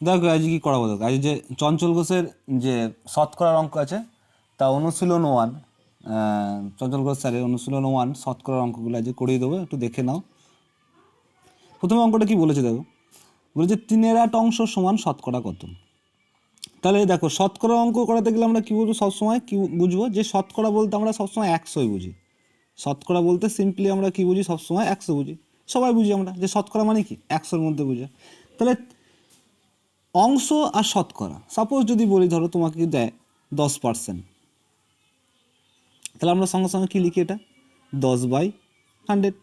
দেখো আজ কি করাবো, দেখো আজ যে চঞ্চল ঘোষের যে শতকরার অঙ্ক আছে তা অনুশীলন 1, চঞ্চল ঘোষ স্যারের অনুশীলন 1 শতকরার অঙ্কগুলো আজ করিয়ে দেবো, একটু দেখে নাও। প্রথমে অঙ্কটা কি বলেছে দেখো, বলেছে 3/8 অংশ সমান শতকরা কত। তাহলে দেখো শতকরা অঙ্ক করাতে গেলে আমরা কী বলবো, সবসময় কী বুঝবো, যে শতকরা বলতে আমরা সবসময় 100ই বুঝি। শতকরা বলতে সিম্পলি আমরা কী বুঝি, সবসময় 100 বুঝি, সবাই বুঝি আমরা যে শতকরা মানে কি 100-র মধ্যে বুঝে। তাহলে অংশ আর শতকরা, সাপোজ যদি বলি ধরো তোমাকে দেয় 10%, তাহলে আমরা সঙ্গে সঙ্গে কী লিখি, এটা 10/100,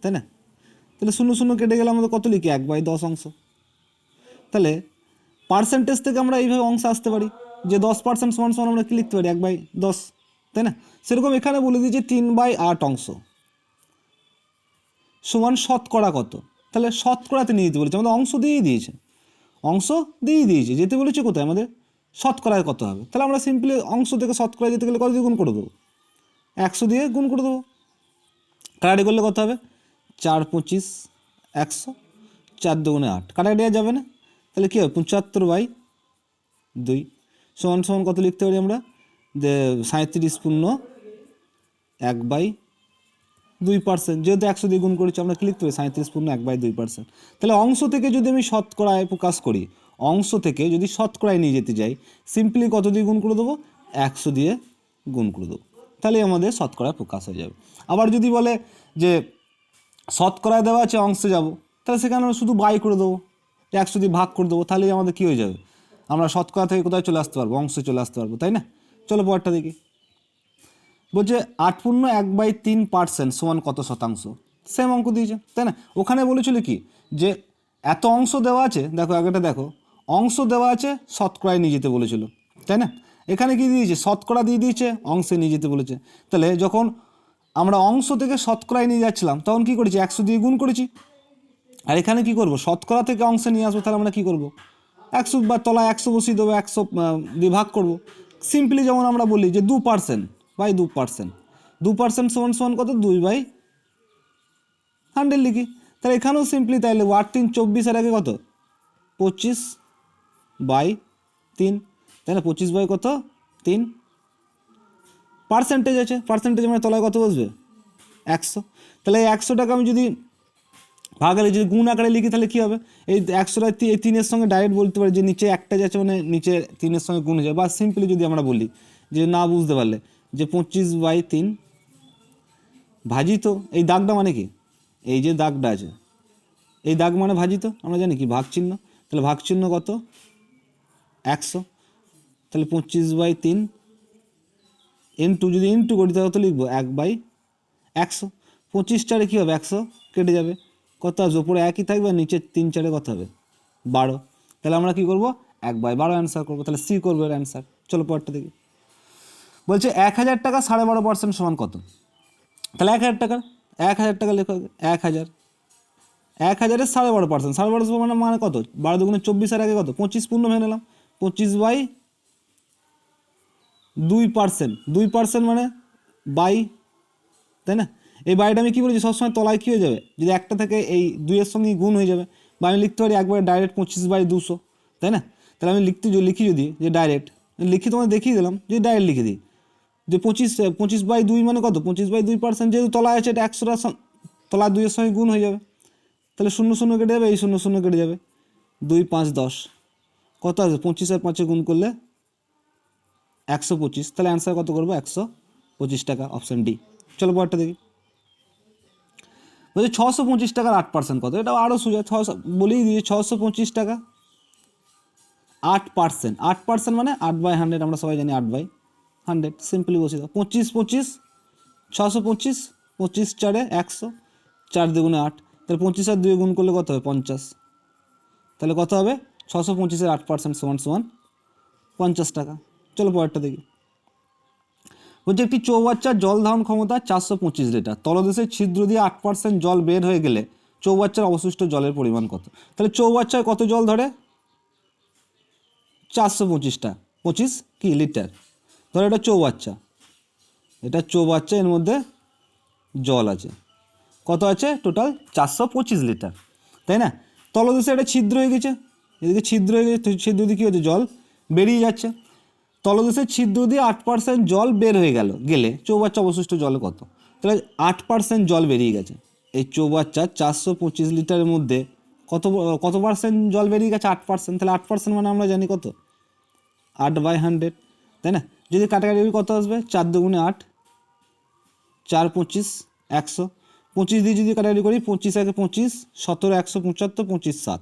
তাই না? তাহলে 0 কেটে গেলে আমাদের কত লিখি, 1/10 অংশ। তাহলে পার্সেন্টেজ থেকে আমরা এইভাবে অংশ আসতে পারি যে 10% সমান সমান আমরা কী লিখতে পারি, 1/10, তাই না? সেরকম এখানে বলে দিই যে 3/8 অংশ সমান শতকরা কত। তাহলে শতকরাতে নিয়ে যেতে বলেছে, আমাদের অংশ দিয়েই দিয়েছে, অংশ দিয়েই দিয়েছে, যেতে বলেছে কোথায়, আমাদের শতকরায় কত হবে। তাহলে আমরা সিম্পলি অংশ থেকে শতকরা যেতে গেলে কত দিয়ে গুণ করে দেবো, 100 দিয়ে গুণ করে দেবো। কাটাকাটি করলে কত হবে, 4 25 100, 4 2 8, কাটাকাটি আর যাবে না। তাহলে কী হবে, 75/2 সমান সমান কত লিখতে পারি আমরা, যে 37/1/2%, যেহেতু 100 দিয়ে গুণ করেছি আমরা কী লিখতে পারি, 37/1/2%। তাহলে অংশ থেকে যদি আমি শতকরায় প্রকাশ করি, অংশ থেকে যদি শতকরায় নিয়ে যেতে যাই, সিম্পলি কত দিয়ে গুণ করে দেবো, 100 দিয়ে গুণ করে দেবো, তাহলে আমাদের শতকরায় প্রকাশ হয়ে যাবে। আবার যদি বলে যে শতকরায় দেওয়া আছে অংশে যাব, তাহলে সেখানে আমরা শুধু বাই করে দেবো, 100 দিয়ে ভাগ করে দেবো, তাহলেই আমাদের কী হয়ে যাবে, আমরা শতকরা থেকে কোথায় চলে আসতে পারবো, অংশে চলে আসতে পারবো, তাই না? চলো পরেরটা দেখি। বলছে 8.1/3% সমান কত শতাংশ, সেম অঙ্ক দিয়েছে, তাই না? ওখানে বলেছিল কি, যে এত অংশ দেওয়া আছে, দেখো আগেটা দেখো, অংশ দেওয়া আছে শতকরায় নিয়ে যেতে বলেছিল, তাই না? এখানে কি দিয়েছে, শতকরা দিয়ে দিয়েছে, অংশে নিয়ে যেতে বলেছে। তাহলে যখন আমরা অংশ থেকে শতকরায় নিয়ে যাচ্ছিলাম তখন কি করেছি, 100 দিয়ে গুণ করেছি। আর এখানে কি করব, শতকরা থেকে অংশে নিয়ে আসবো, তাহলে আমরা কি করব, 100 বা তলায় 100 বসিয়ে দেবো, 100 দিয়ে ভাগ করবো। সিম্পলি যেমন আমরা বলি যে 2%/2%, 2% সমান সমান কত, 2/100 লিখি। তাহলে এখানেও সিম্পলি তাইলে 8 3 24 আগে কত, 25/3, তাই না? 25 কত 3, পার্সেন্টেজ আছে, পার্সেন্টেজ মানে তলায় কত বসবে, 100। তাহলে এই 100টাকে আমি যদি ভাগালে যদি গুণ আকারে লিখি, তাহলে কী হবে, এই 100টা এই 3-এর সঙ্গে ডাইরেক্ট বলতে পারি যে নিচে একটা যাচ্ছে মানে নিচে 3-এর সঙ্গে গুণ হয়ে যায়। বা সিম্পলি যদি আমরা বলি যে না বুঝতে পারলে, যে 25/3 ভাজিত, এই দাগটা মানে কি, এই যে দাগটা আছে, এই দাগ মানে ভাজিত, আমরা জানি কি ভাগ চিহ্ন। তাহলে ভাগ চিহ্ন কত, 100। তাহলে 25/3 ইন্টু, যদি ইন্টু করি তাহলে কত লিখবো, 1/100। 25টারে কী হবে, 100 কেটে যাবে, কত আসবে, ওপরে একই থাকবে, আর নিচে 3 4-এ কত হবে, 12। তাহলে আমরা কী করবো, 1/12 অ্যান্সার করবো। তাহলে সি করবো এর অ্যান্সার। চলো পরেরটা দেখি। বলছে 1000 টাকা 12.5% সমান কত। তাহলে 1000 টাকা লেখা হবে, 1000, 1000-এর 12.5%, 12.5 মানে কত, 12 2 24, আর আগে কত 25 পূর্ণ ভেঙে নিলাম, 25/2%, 2% মানে বাই, তাই না? এই বাইটা আমি কী বলেছি, সবসময় তলায় কী হয়ে যাবে, যদি একটা থেকে এই 2-এর সঙ্গে গুণ হয়ে যাবে। বা আমি লিখতে পারি একবারে ডাইরেক্ট 25/200, তাই না? তাহলে আমি লিখি যদি যে ডাইরেক্ট লিখি, তোমায় দেখিয়ে দিলাম, যদি ডাইরেক্ট লিখে দিই যে 25/2 মানে কত, 25/2%, যেহেতু তলায় আছে এটা 100টা তলা 2-এর সঙ্গে গুণ হয়ে যাবে। তাহলে 0 কেটে যাবে, এই 0 কেটে যাবে, 2 5 10, কত আসবে, 25 আর 5-এ গুণ করলে 125। তাহলে অ্যান্সার কত করবো, 125 টাকা, অপশান ডি। চলো পরেরটা দেখি। বলছে 625 টাকার 8% কত, এটা আরও সোজা, 600 বলেই দিয়ে, 625 টাকা 8%, 8% মানে 8/100, আমরা সবাই জানি 8/100, সিম্পলি বসে দাও। 25 25, 625, 25 4-এ 100, 4 2 8, তাহলে 25 আর 2 গুণ করলে কত হবে, 50। তাহলে কত হবে, 625-এর 8% সমান সমান 50 টাকা। চলো পরেরটা দেখি। বলছে একটি চৌবাচ্চার জল ধারণ ক্ষমতা 425 লিটার, তলদেশের ছিদ্র দিয়ে 8% জল বের হয়ে গেলে চৌবাচ্চার অবশিষ্ট জলের পরিমাণ কত। তাহলে চৌবাচ্চায় কত জল ধরে, 425 কি লিটার, ধরো এটা চৌবাচ্চা, এর মধ্যে জল আছে, কত আছে, টোটাল 425 লিটার, তাই না? তলদেশে একটা ছিদ্র হয়ে গেছে, এদিকে ছিদ্র হয়ে গেছে, ছিদ্র দিয়ে কী হচ্ছে, জল বেরিয়ে যাচ্ছে। তলদেশের ছিদ্র দিয়ে 8% জল বের হয়ে গেলে চৌবাচ্চা অবশিষ্ট জল কত? তাহলে 8% জল বেরিয়ে গেছে। এই চৌবাচ্চা 425 লিটারের মধ্যে কত পার্সেন্ট জল বেরিয়ে গেছে? 8%। তাহলে 8% মানে আমরা জানি কত, 8/100, তাই না? যদি কাটাকাটি কত আসবে, 4 দুগুণে 8, 4 25 100, 25 দিয়ে যদি কাটাকাটি করি, 25 একে 25, 17 175, 25 7,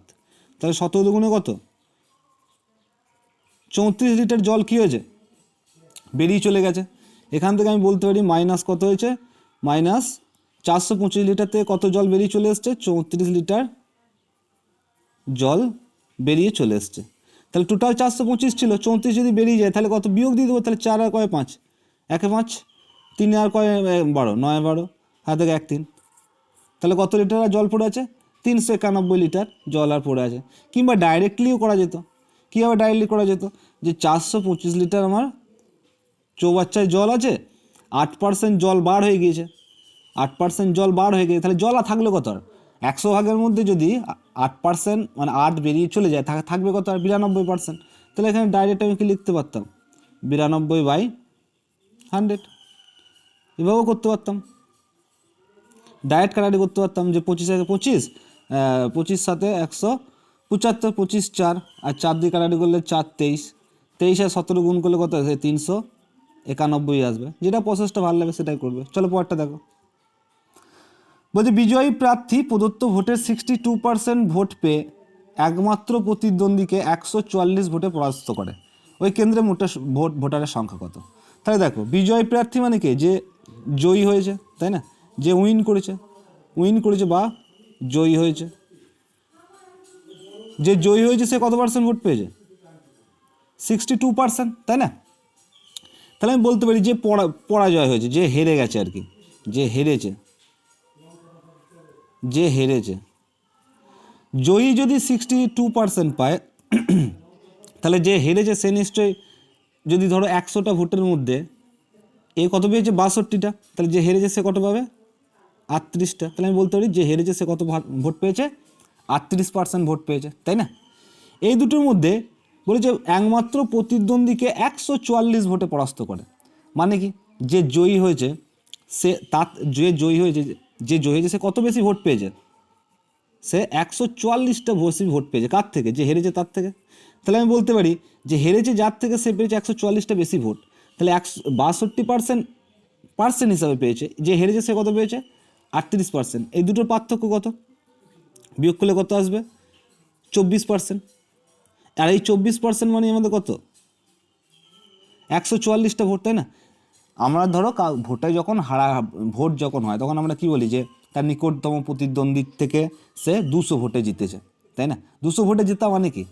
তাহলে 17 দুগুণে কত, 34 লিটার জল কী হয়েছে, বেরিয়ে চলে গেছে। এখান থেকে আমি বলতে পারি মাইনাস কত হয়েছে, মাইনাস 425 লিটার থেকে কত জল বেরিয়ে চলে এসছে, 34 লিটার জল বেরিয়ে চলে এসছে। তাহলে টোটাল 425 ছিল, 34 যদি বেরিয়ে যায় তাহলে কত বিয়োগ দিয়ে দেবো, তাহলে 4 আর কয় 5, 1 5, 3 আর কয় 12, 9 12, হাত থেকে 1 3, তাহলে কত লিটার আর জল পড়ে আছে, 391 লিটার জল আর পড়ে আছে। কিংবা ডাইরেক্টলিও করা যেত। কীভাবে ডাইরেক্টলি করা যেত, যে 425 লিটার আমার চৌবাচ্চায় জল আছে, 8% জল বার হয়ে গিয়েছে, 8% জল বার হয়ে গিয়েছে, তাহলে জল আর থাকলো কত, আর 100 ভাগের মধ্যে যদি 8% মানে 8 বেরিয়ে চলে যায়, থাকবে কত, আর 92%। তাহলে এখানে ডাইরেক্ট আমি কি লিখতে পারতাম, 92/100, এভাবেও করতে পারতাম, ডাইরেক্ট কাটাকাটি করতে পারতাম, যে 25 একে 25, 25 7 175, 25 4, আর 4 দিয়ে কাটাকাটি করলে 4 23, 23 আর 17 গুণ করলে কত আসবে, 391 আসবে। যেটা প্রসেসটা ভালো লাগে সেটাই করবে। চলো পরেরটা দেখো। বলছে বিজয়ী প্রার্থী প্রদত্ত ভোটের 62% ভোট পেয়ে একমাত্র প্রতিদ্বন্দ্বীকে 144 ভোটে পরাস্ত করে। ওই কেন্দ্রে মোট ভোটারের সংখ্যা কত? তাহলে দেখো, বিজয়ী প্রার্থী মানে কে, যে জয়ী হয়েছে, তাই না, যে উইন করেছে বা জয়ী হয়েছে। যে জয়ী হয়েছে সে কত পার্সেন্ট ভোট পেয়েছে, 62%, তাই না? তাহলে আমি বলতে পারি যে পরাজয় হয়েছে, যে হেরে গেছে আর কি, যে হেরেছে। জয়ী যদি 62% পায়, তাহলে যে হেরেছে সে নিশ্চয়ই, যদি ধরো 100টা ভোটের মধ্যে এ কত পেয়েছে, 62টা, তাহলে যে হেরেছে সে কত পাবে, 38টা। তাহলে আমি বলতে পারি যে হেরেছে সে কত ভোট পেয়েছে, 38% ভোট পেয়েছে, তাই না? এই দুটোর মধ্যে বলেছে একমাত্র প্রতিদ্বন্দ্বীকে 144 ভোটে পরাস্ত করে। মানে কি, যে জয়ী হয়েছে সে কত বেশি ভোট পেয়েছে, সে 144টা বেশি ভোট পেয়েছে। কার থেকে, যে হেরেছে তার থেকে। তাহলে আমি বলতে পারি যে হেরেছে যার থেকে সে পেয়েছে 144টা বেশি ভোট, তাহলে 62% হিসাবে পেয়েছে। যে হেরেছে সে কত পেয়েছে, 38%। এই দুটোর পার্থক্য কত, বিয়োগ করলে কত আসবে, 24%। আর এই 24% মানে আমাদের কত, 144টা ভোট, তাই না? আমরা ধরো ভোট যখন হয় তখন আমরা কি বলি, যে তার নিকটতম প্রতিদ্বন্দ্বীর থেকে সে 200 ভোটে জিতেছে, তাই না? 200 ভোটে জেতা মানে কি,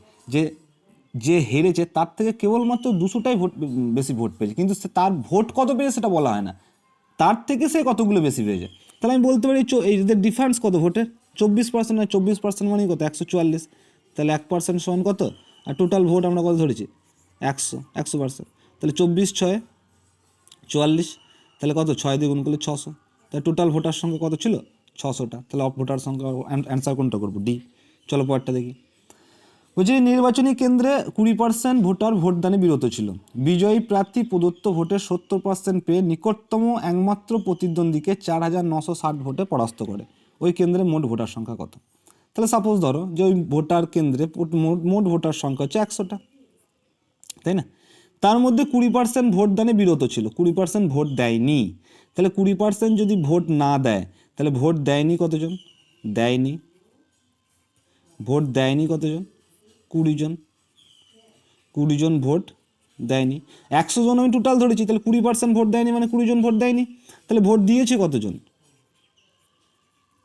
যে হেরেছে তার থেকে কেবলমাত্র 200টাই বেশি ভোট পেয়েছে, কিন্তু সে তার ভোট কত পেয়েছে সেটা বলা হয় না, তার থেকে সে কতগুলো বেশি পেয়েছে। তাহলে আমি বলতে পারি এই ডিফারেন্স কত ভোটের, 24%, আর 24% মানে কত, 144। তাহলে 1% সমান কত, আর টোটাল ভোট আমরা কত ধরেছি, 100%। তাহলে 24 6 44, তাহলে কত, 6 দিয়ে গুণ করলে 600। তাহলে টোটাল ভোটার সংখ্যা কত ছিল, 600টা। তাহলে ভোটার সংখ্যা অ্যান্সার কোনটা করবো, ডি। চলো পরেরটা দেখি। বলছি নির্বাচনী কেন্দ্রে 20% ভোটার ভোটদানে বিরত ছিল। বিজয়ী প্রার্থী প্রদত্ত ভোটের 70% পেয়ে নিকটতম একমাত্র প্রতিদ্বন্দ্বীকে 4960 ভোটে পরাস্ত করে। ওই কেন্দ্রে মোট ভোটার সংখ্যা কত? তাহলে সাপোজ ধরো যে ওই ভোটার কেন্দ্রে মোট ভোটার সংখ্যা হচ্ছে 100টা, তাই না? তার মধ্যে 20% ভোটদানে বিরত ছিল, 20% ভোট দেয়নি। তাহলে 20% যদি ভোট না দেয়, তাহলে ভোট দেয়নি কতজন, ভোট দেয়নি কতজন, 20 জন। 20 জন ভোট দেয়নি। 100 জন আমি টোটাল ধরেছি, তাহলে 20% ভোট দেয়নি মানে 20 জন ভোট দেয়নি। তাহলে ভোট দিয়েছে কতজন,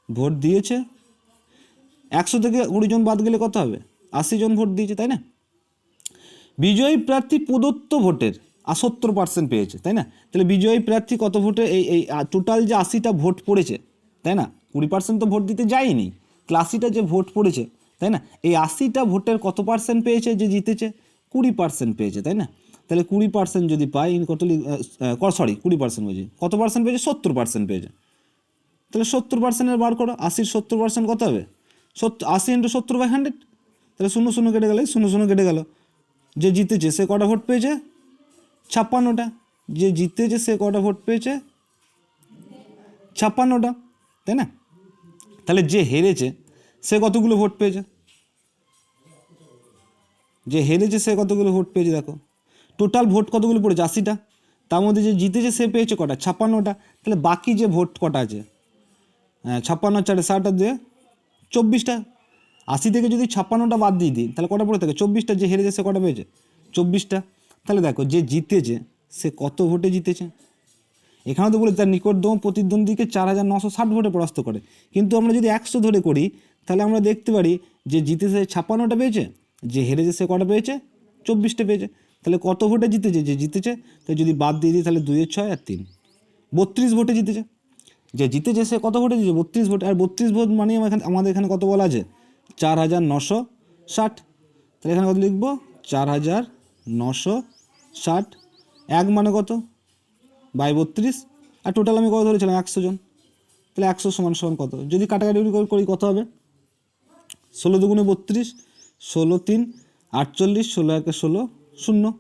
ভোট দিয়েছে 100 থেকে 20 জন বাদ গেলে কত হবে, 80 জন ভোট দিয়েছে, তাই না? বিজয়ী প্রার্থী প্রদত্ত ভোটের 70% পেয়েছে, তাই না? তাহলে বিজয়ী প্রার্থী কত ভোটে, এই টোটাল যে 80টা ভোট পড়েছে, তাই না, 20% তো ভোট দিতে যায়নি, তাহলে 80টা যে ভোট পড়েছে, তাই না, এই 80টা ভোটের কত পার্সেন্ট পেয়েছে, যে জিতেছে 20% পেয়েছে, তাই না? তাহলে 20% যদি পাই, কত 20% বলছি, কত পার্সেন্ট পেয়েছে, 70% পেয়েছে। তাহলে 70%-এর বার করো, 80-র 70% কত হবে, 80 × 70/100, তাহলে 0 0 কেটে গেলে 0 0 কেটে গেল। যে জিতেছে সে কটা ভোট পেয়েছে? 56টা। যে জিতেছে সে কটা ভোট পেয়েছে? 56টা, তাই না? তাহলে যে হেরেছে সে কতগুলো ভোট পেয়েছে? যে হেরেছে সে কতগুলো ভোট পেয়েছে দেখো, টোটাল ভোট কতগুলো পড়েছে? 80টা। তার মধ্যে যে জিতেছে সে পেয়েছে কটা? 56টা। তাহলে বাকি যে ভোট কটা আছে? 56 4 60 আর 2 24টা। 80 থেকে যদি 56টা বাদ দিয়ে দিই তাহলে কটা পড়ে থাকে? 24টা। যে হেরেছে সে কটা পেয়েছে? 24টা। তাহলে দেখো যে জিতেছে সে কত ভোটে জিতেছে? এখানে তো বলে তার নিকটতম প্রতিদ্বন্দ্বীকে 4960 ভোটে পরাস্ত করে। কিন্তু আমরা যদি 100 ধরে করি তাহলে আমরা দেখতে পারি যে জিতেছে 56টা পেয়েছে, যে হেরেছে সে কটা পেয়েছে? 24টা পেয়েছে। তাহলে কত ভোটে জিতেছে যে জিতেছে? তাই যদি বাদ দিয়ে দিই তাহলে 2 এর 6 আর 3 32 ভোটে জিতেছে। যে জিতেছে সে কত ভোটে জিতেছে? 32 ভোট। আর 32 ভোট মানে আমাদের এখানে কত বলা আছে? 4960। তাহলে এখানে কত লিখবো? 4960। এক মানে কত? বাই 32। আর টোটাল আমি কত ধরেছিলাম? 100 জন। তাহলে 100 সমান সমান কত? যদি কাটাকাটি করি কত হবে? 16 দুগুণে 32, 16 3 48, 16 1 16 0।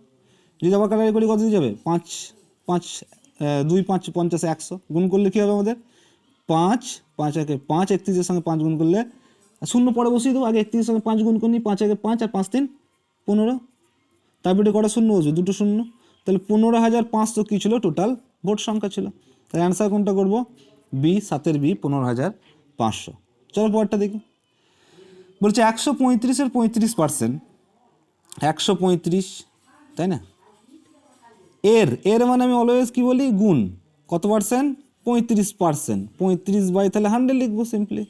যদি আবার কাটাকাটি করি কত দিয়ে যাবে? 5 5 2 5 50 100। গুণ করলে কী হবে আমাদের? 5 5 1 5, 31-এর সঙ্গে 5 গুণ করলে 0 পরে বসিয়ে দেবো। আগে 31-এর সঙ্গে 5 গুণ করি, 5 1 5 আর 5 3 15। তারপরে কটা শূন্য বসবে? 2টো শূন্য। তাহলে 15,500 কী ছিল? টোটাল ভোট সংখ্যা ছিল। তাহলে অ্যান্সার কোনটা করবো? বি, 7-এর বি, 15,500। চলো পরেরটা দেখি। বলছে 135-এর 35%, 135, তাই না? এর মানে আমি অলওয়েজ কী বলি? গুণ। কত পার্সেন্ট? 35%। 35 বাই তাহলে 100 লিখবো সিম্পলি।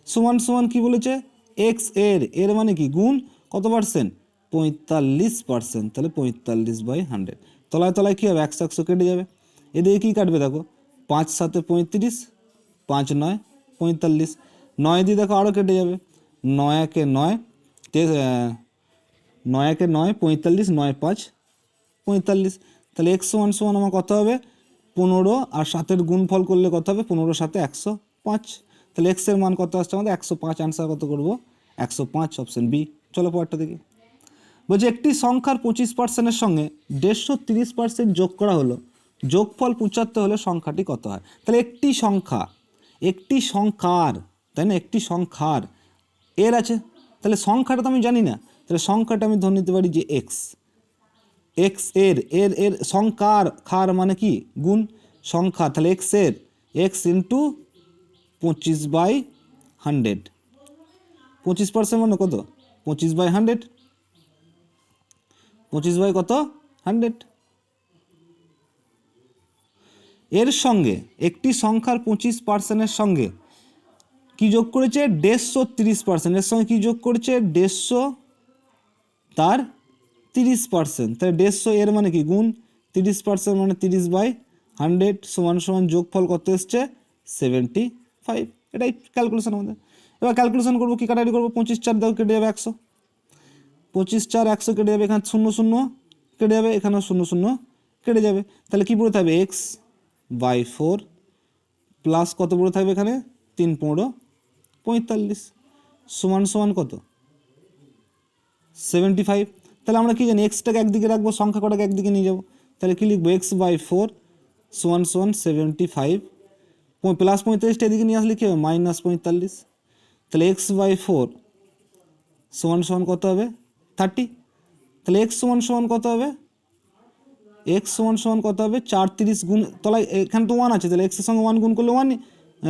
সমান সমান কী বলেছে? এক্স এর মানে কি? গুণ কত পার্সেন্ট? 45%। তাহলে 45 বাই 100। তলায় তলায় কী হবে? 100 100 কেটে যাবে। এদিকে কী কাটবে দেখো? 5 7 35, 5 9 45। 9 দিয়ে দেখো আরও কেটে যাবে। 9 1 9, 9 1 9 45, 9 5 45। তাহলে এক্স সমান সমান আমার কত হবে? 15 আর 7-এর গুণফল করলে কত হবে? 15 7 105। তাহলে এক্সের মান কত আসছে আমাদের? 105। অ্যান্সার কত করবো? 105, অপশন বি। চলো পরেরটা দেখি। বলছে একটি সংখ্যার 25%-এর সঙ্গে 130% যোগ করা হলো, যোগফল 75 হলে সংখ্যাটি কত হয়? তাহলে একটি সংখ্যার, তাই না? একটি সংখ্যার এর আছে, তাহলে সংখ্যাটা তো আমি জানি না। তাহলে সংখ্যাটা আমি ধরে নিতে পারি যে এক্স। এক্স এর সংখ্যার, খার মানে কি? গুণ। সংখ্যা, তাহলে এক্স ইন্টু 25/100। 25% মানে কত? 25/100। 25 বাই কত? 100। এর সঙ্গে একটি সংখ্যার 25%-এর সঙ্গে কি যোগ করেছে? 130%। এর সঙ্গে কি যোগ করেছে? 150 তার 30%। তাহলে 150 এর মানে কি? গুণ। 30% মানে 30/100 সমান সমান যোগফল কত এসছে? 75। এটাই ক্যালকুলেশন আমাদের। এবার ক্যালকুলেশন করবো, কি কাটাকাটি করবো? 25 4 দাও, কেটে যাবে 100। 25 4 100 কেটে যাবে। এখানে 0 0 কেটে যাবে, এখানেও 0 0 কেটে যাবে। তাহলে কী পড়ে থাকবে? x/4 প্লাস কত পড়ে থাকবে এখানে? 3 15 45 সমান সমান কত? 75। তাহলে আমরা কি জানি? এক্সটাকে একদিকে রাখবো, সংখ্যা কটাকে একদিকে নিয়ে যাবো। তাহলে কী লিখবো? x/4 সমান সমান 75 প্লাস 45টা এদিকে নিয়ে আসলে কী হবে? -45। তাহলে x/4 সমান সমান কত হবে? 30। তাহলে x সমান সমান কত হবে? এক্স সমান সমান কত হবে? 4 30 গুণ, তলায় এখানে তো 1 আছে, তাহলে এক্সের সঙ্গে 1 গুণ করলে 1,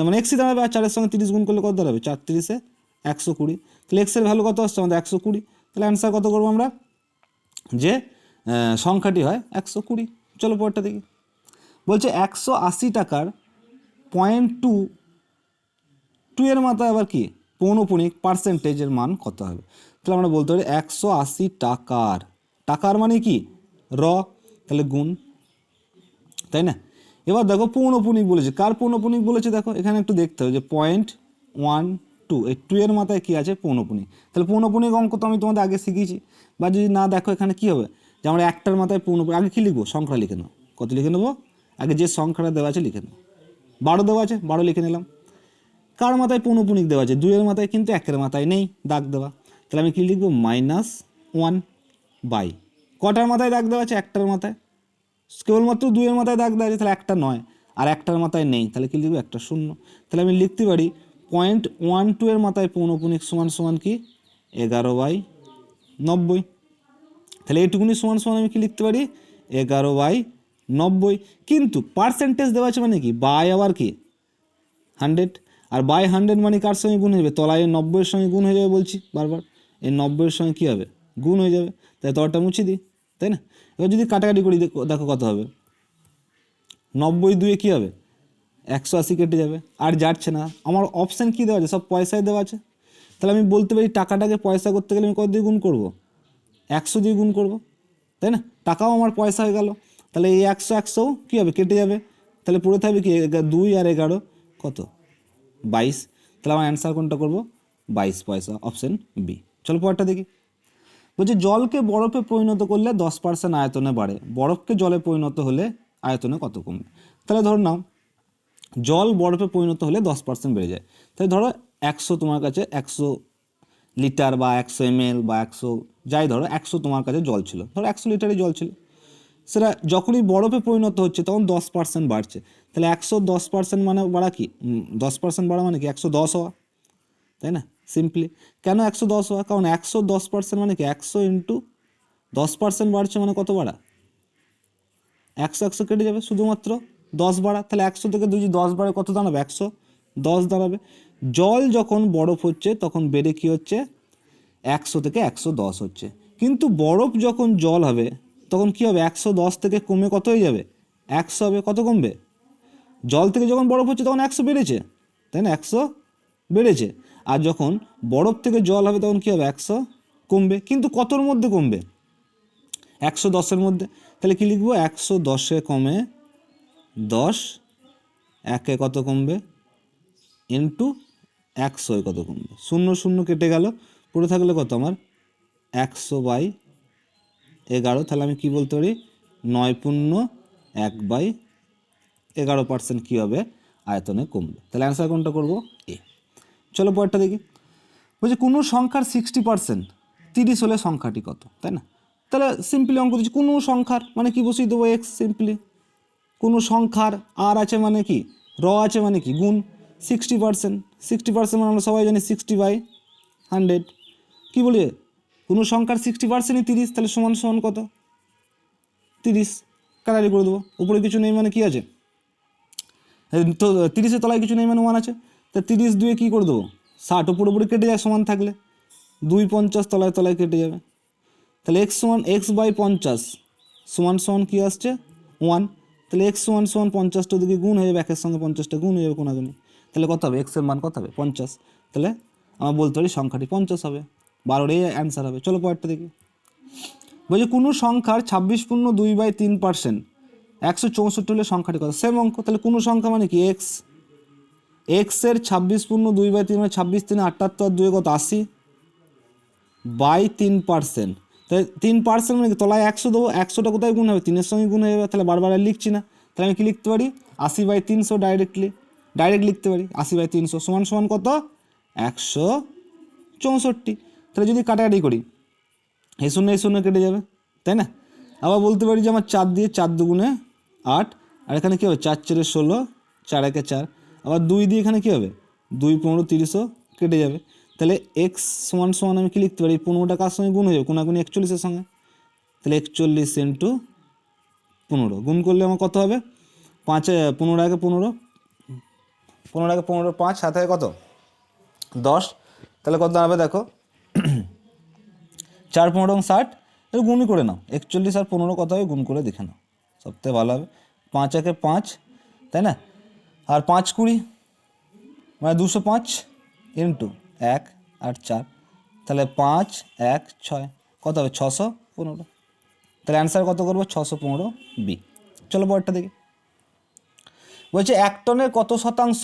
মানে এক্সই দাঁড়াবে। আর 4-এর সঙ্গে 30 গুণ করলে কত দাঁড়াবে? 4 30-এ 120। তাহলে এক্সের ভ্যালু কত আসছে আমাদের? 120। তাহলে অ্যান্সার কত করবো আমরা? যে সংখ্যাটি হয় 120। চলো পরেরটা দেখি। বলছে 180 টাকার 0.2 এর মাথায় আবার কি? পৌনপুণিক পার্সেন্টেজের মান কত হবে? তাহলে আমরা বলতে পারি 180 টাকার মানে কি? র, তাহলে গুণ, তাই না? এবার দেখো পৌনপুণিক বলেছে। কার পৌনপুণিক বলেছে দেখো এখানে একটু দেখতে হবে যে 0.12, এই 2 এর মাথায় কি আছে? পৌনপুণিক। তাহলে পৌনপুণিক অঙ্ক তো আমি তোমাদের আগে শিখিয়েছি। বা যদি না দেখো এখানে কি হবে? যে আমরা একটার মাথায় পৌনপুণিক, আগে কি লিখবো? সংখ্যা লিখে নেবো। কত লিখে নেবো? আগে যে সংখ্যাটা দেওয়া আছে লিখে নেবো। 12 দেওয়া আছে, 12 লিখে নিলাম। কার মাথায় পৌনপুণিক দেওয়া আছে? 2 এর মাথায়, কিন্তু 1-এর মাথায় নেই দাগ দেওয়া। তাহলে আমি কী লিখবো -1 বাই কটার মাথায় দাগ দেওয়া আছে একটার মাথায় কেবলমাত্র 2-এর মাথায় দাগ দেওয়া আছে তাহলে একটা নয় আর একটার মাথায় নেই তাহলে কী লিখবো একটা শূন্য তাহলে আমি লিখতে পারি 0.12 এর মাথায় পৌনপুনিক সমান সমান কি 11/90 তাহলে এইটুকুনি সমান সমান আমি কি লিখতে পারি 11/90 কিন্তু পার্সেন্টেজ দেওয়া আছে মানে কি বাই আবার কি 100 আর বাই 100 মানে কার সঙ্গে গুণ হয়ে যাবে তলায় 90-এর সঙ্গে গুণ হয়ে যাবে বলছি বারবার এই 90-এর সঙ্গে কী হবে গুণ হয়ে যাবে তাই তলাটা মুছে দিই তাই না এবার যদি কাটাকাটি করি দেখো কত হবে 90 কী হবে 180 কেটে যাবে আর যাচ্ছে না আমার অপশান কী দেওয়া আছে সব পয়সায় দেওয়া আছে তাহলে আমি বলতে পারি টাকাটাকে পয়সা করতে গেলে আমি কত দিয়ে গুণ করবো 100 দিয়ে গুণ করবো তাই না টাকাও আমার পয়সা হয়ে গেল তাহলে এই 100 কী হবে কেটে যাবে তাহলে পড়ে থাকবে কি 2 আর 11 কত 22 তাহলে আমার অ্যান্সার কোনটা করবো 22 পয়সা অপশান বি চলো পরেরটা দেখি বলছে জলকে বরফে পরিণত করলে 10% আয়তনে বাড়ে বরফকে জলে পরিণত হলে আয়তনে কত কমবে তাহলে ধরো নাও জল বরফে পরিণত হলে 10% বেড়ে যায় তাই ধরো 100 তোমার কাছে 100 লিটার বা 100 ml বা 100 যাই ধরো 100 তোমার কাছে জল ছিল ধরো 100 লিটারই জল ছিল সেটা যখনই বরফে পরিণত হচ্ছে তখন 10% বাড়ছে তাহলে 110% মানে বাড়া কি 10% বাড়া মানে কি 110 হওয়া তাই না সিম্পলি কেন 110 হওয়া কারণ 110% মানে কি 100 ইন্টু 10% বাড়ছে মানে কত বাড়া 100 কেটে যাবে শুধুমাত্র 10 বাড়া তাহলে 100 থেকে 10 বাড়ে কত দাঁড়াবে 110 দাঁড়াবে জল যখন বরফ হচ্ছে তখন বেড়ে কী হচ্ছে 100 থেকে 110 হচ্ছে কিন্তু বরফ যখন জল হবে তখন কী হবে 110 থেকে কমে কত হয়ে যাবে 100 হবে কত কমবে জল থেকে যখন বরফ হচ্ছে তখন 100 বেড়েছে তাই না 100 বেড়েছে আর যখন বরফ থেকে জল হবে তখন কী হবে 100 কমবে কিন্তু কতর মধ্যে কমবে 110-এর মধ্যে তাহলে কী লিখবো 110-এ কমে 10 একে কত কমবে ইন্টু 100 কত কমবে 0 কেটে গেল পড়ে থাকলে কত আমার 100/11 তাহলে আমি কি বলতে পারি 9.1/11% কী হবে আয়তনে কমবে তাহলে অ্যান্সার কোনটা করবো এ চলো পরেরটা দেখি বলছি কোনো সংখ্যার 60% 30 হলে সংখ্যাটি কত তাই না তাহলে সিম্পলি অঙ্ক দিচ্ছি কোনো সংখ্যার মানে কি বসিয়ে দেবো এক্স সিম্পলি কোনো সংখ্যার আর আছে মানে কি র আছে মানে কি গুণ 60% মানে আমরা সবাই জানি 60/100 কী বলি কোনো সংখ্যার 60%ই 30 তাহলে সমান সমান কত 30 কাটারি করে দেবো উপরে কিছু নেই মানে কি আছে তো 30-এর তলায় কিছু নেই মানে 1 আছে তা 30 কী করে দেবো 60 পুরোপুরি কেটে যায় সমান থাকলে 250 তলায় তলায় কেটে যাবে তাহলে x/50 সমান সমান কী আসছে 1 তাহলে x সমান 50টা দিকে গুণ হয়ে যাবে 1-এর সঙ্গে 50টা গুণ হয়ে যাবে কোনাগুনি তাহলে কত হবে এক্সের মান কত হবে 50 তাহলে আমরা বলতে পারি সংখ্যাটি 50 হবে 12-এর অ্যান্সার হবে চলো পরেরটা দেখি বলছি কোনো সংখ্যার 26.2/3% 164 হলে সংখ্যাটি কত সেম অঙ্ক তাহলে কোনো সংখ্যা মানে কি এক্সের 26.2/3 মানে 26×3 = 2 কত 80/3% তাহলে 3% মানে কি তলায় 100 দেবো 100টা কোথায় গুণ হবে 3-এর সঙ্গে গুণ হয়ে যাবে তাহলে বারবার আর লিখছি না তাহলে আমি কি লিখতে পারি 80/300 ডাইরেক্ট লিখতে পারি 80/300 সমান সমান কত 164 তাহলে যদি কাটাকাটি করি এই শূন্য কেটে যাবে তাই না আবার বলতে পারি যে আমার 4 দিয়ে 4 দুগুণে 8 আর এখানে কী হবে 4×4 = 16 4×1 = 4 আবার 2 দিয়ে এখানে কী হবে 2 15 30ও কেটে যাবে তাহলে এক্স সমান সমান আমি কি লিখতে পারি 15টা কার সঙ্গে গুণ হয়ে যাবে কোনাগুনি 41-এর সঙ্গে তাহলে 41 × 15 গুণ করলে আমার কত হবে 15 আগে 15 5 সাথে কত 10 তাহলে কত দাঁড়াবে দেখো 4 15 এবং 60 এর গুণই করে নাও 41 আর 15 কত হবে গুণ করে দেখে নাও সবথেকে ভালো হবে 5×1 = 5 তাই না আর 5×20 মানে 205 ইন্টু 1 আর 4 তাহলে 5 1 6 কত হবে 615 তাহলে অ্যান্সার কত করবো 615 বি চলো পরেরটা দেখি বলছে 1 টনের কত শতাংশ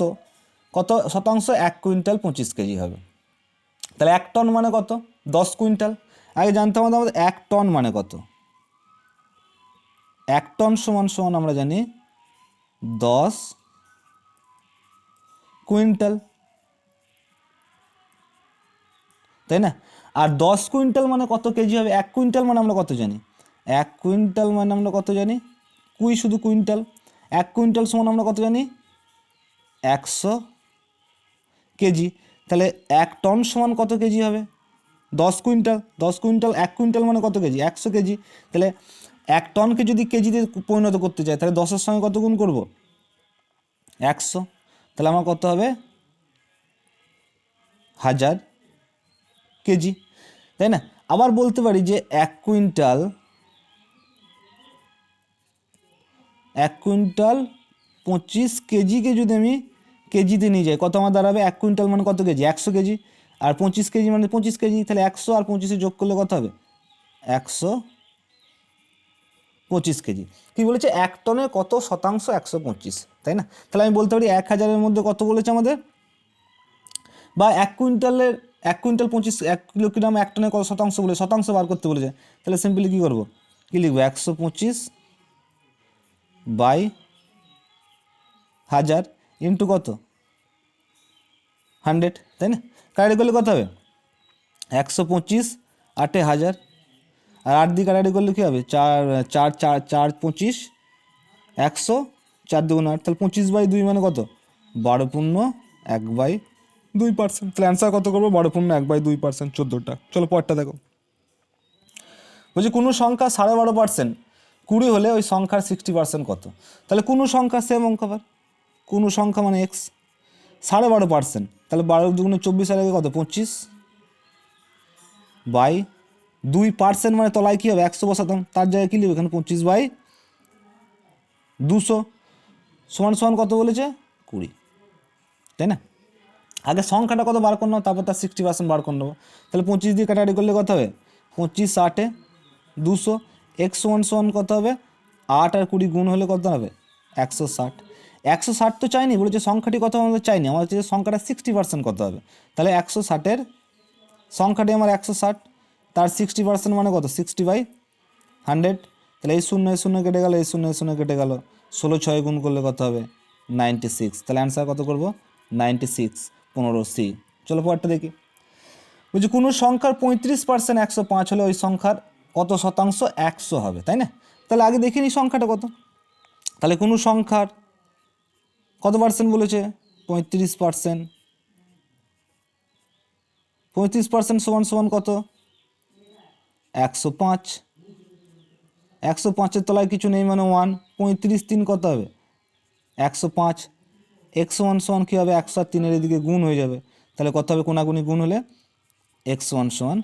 1 কুইন্টাল 25 কেজি হবে তাহলে 1 টন মানে কত 10 কুইন্টাল আগে জানতে হবে আমাদের 1 টন মানে কত 1 টন সমান সমান আমরা জানি 10 কুইন্টাল তাই না আর 10 কুইন্টাল মানে কত কেজি হবে? 1 কুইন্টাল মানে আমরা কত জানি? 1 কুইন্টাল মানে আমরা কত জানি? শুধু কুইন্টাল। 1 কুইন্টাল সমান আমরা কত জানি? 100 কেজি। তাহলে 1 টন সমান কত কেজি হবে? 10 কুইন্টাল। 10 কুইন্টাল 1 কুইন্টাল মানে কত কেজি? 100 কেজি। তাহলে 1 টনকে যদি কেজিতে পরিণত করতে চাই তাহলে 10-এর সঙ্গে কত গুণ করব? 100। তাহলে আমার কত হবে? 1000 কেজি, তাই না? আবার বলতে পারি যে 1 কুইন্টাল 25 কেজিকে যদি আমি কেজিতে নিয়ে যাই, কত আমার দাঁড়াবে? 1 কুইন্টাল মানে কত কেজি? 100 কেজি। আর 25 কেজি মানে 25 কেজি। তাহলে 100 আর 25 যোগ করলে কত হবে? 125 কেজি। কী বলেছে? 1 টনের কত শতাংশ? 125, তাই না? তাহলে আমি বলতে পারি 1000-এর মধ্যে কত বলেছে আমাদের? বা 1 কুইন্টালের 1 কুইন্টাল 25, 1 কিলোগ্রাম 1 টনের কত শতাংশ বলে শতাংশ বার করতে বলেছে। তাহলে সিম্পলি কী করবো? কী লিখবো? 125 বাই 1000 ইন্টু কত? 100, তাই না? কাটাকাটি করলে কত হবে? 125 8 1000, আর 8 দিয়ে কাটাকাটি করলে কী হবে? 4 4 4 4 25 100, 4 2 8। তাহলে 25/2 মানে কত? 12.1/2%। তাহলে অ্যান্সার কত করবো? 12.1/2%, 14টা। চলো পরেরটা দেখো। বলছি কোনো সংখ্যা 12.5% 20 হলে ওই সংখ্যার 60% কত? তাহলে কোনো সংখ্যা সেম অঙ্ক আবার। কোনো সংখ্যা মানে এক্স, 12.5%, তাহলে 12 দুগুণে 24 আর আগে কত? 25 বাই 2% মানে তলায় কী হবে? 100 বসাতাম, তার জায়গায় কী লিখবে? এখানে 25/200 সমান সমান কত বলেছে? 20, তাই না? আগে সংখ্যাটা কত বার করে নেবো, তারপর তার 60% বার করে নেবো। তাহলে 25 দিয়ে কাটাকাটি করলে কত হবে? 25 8 200। এক্স সমান সমান কত হবে? 8 আর 20 গুণ হলে কত হবে? 160। 160 তো চাইনি, বলেছে সংখ্যাটি কত আমাদের চাইনি, আমাদের হচ্ছে সংখ্যাটা 60% কত হবে। তাহলে 160-এর সংখ্যাটি আমার 160, তার 60% মানে কত? 60/100। তাহলে এই শূন্য কেটে গেল, এই শূন্য কেটে গেল, 16 6 গুণ করলে কত হবে? 96। তাহলে অ্যান্সার কত করবো? 96, 15C। চলো পরেরটা দেখি। বলছি কোনো সংখ্যার 35% 105 হলে ওই সংখ্যার কত শতাংশ 100 হবে, তাই না? তাহলে আগে দেখে নিই সংখ্যাটা কত। তাহলে কোনো সংখ্যার কত পার্সেন্ট বলেছে? 35%। 35% সমান সমান কত? 105। 105-এর তলায় কিছু নেই মানে 1। 35 3 কত হবে? 105। এক্স সমান সমান কী হবে? 100 আর 3-এর এদিকে গুণ হয়ে যাবে, তাহলে কত হবে? কোনাগুনি গুণ হলে এক্স ওয়ান সমান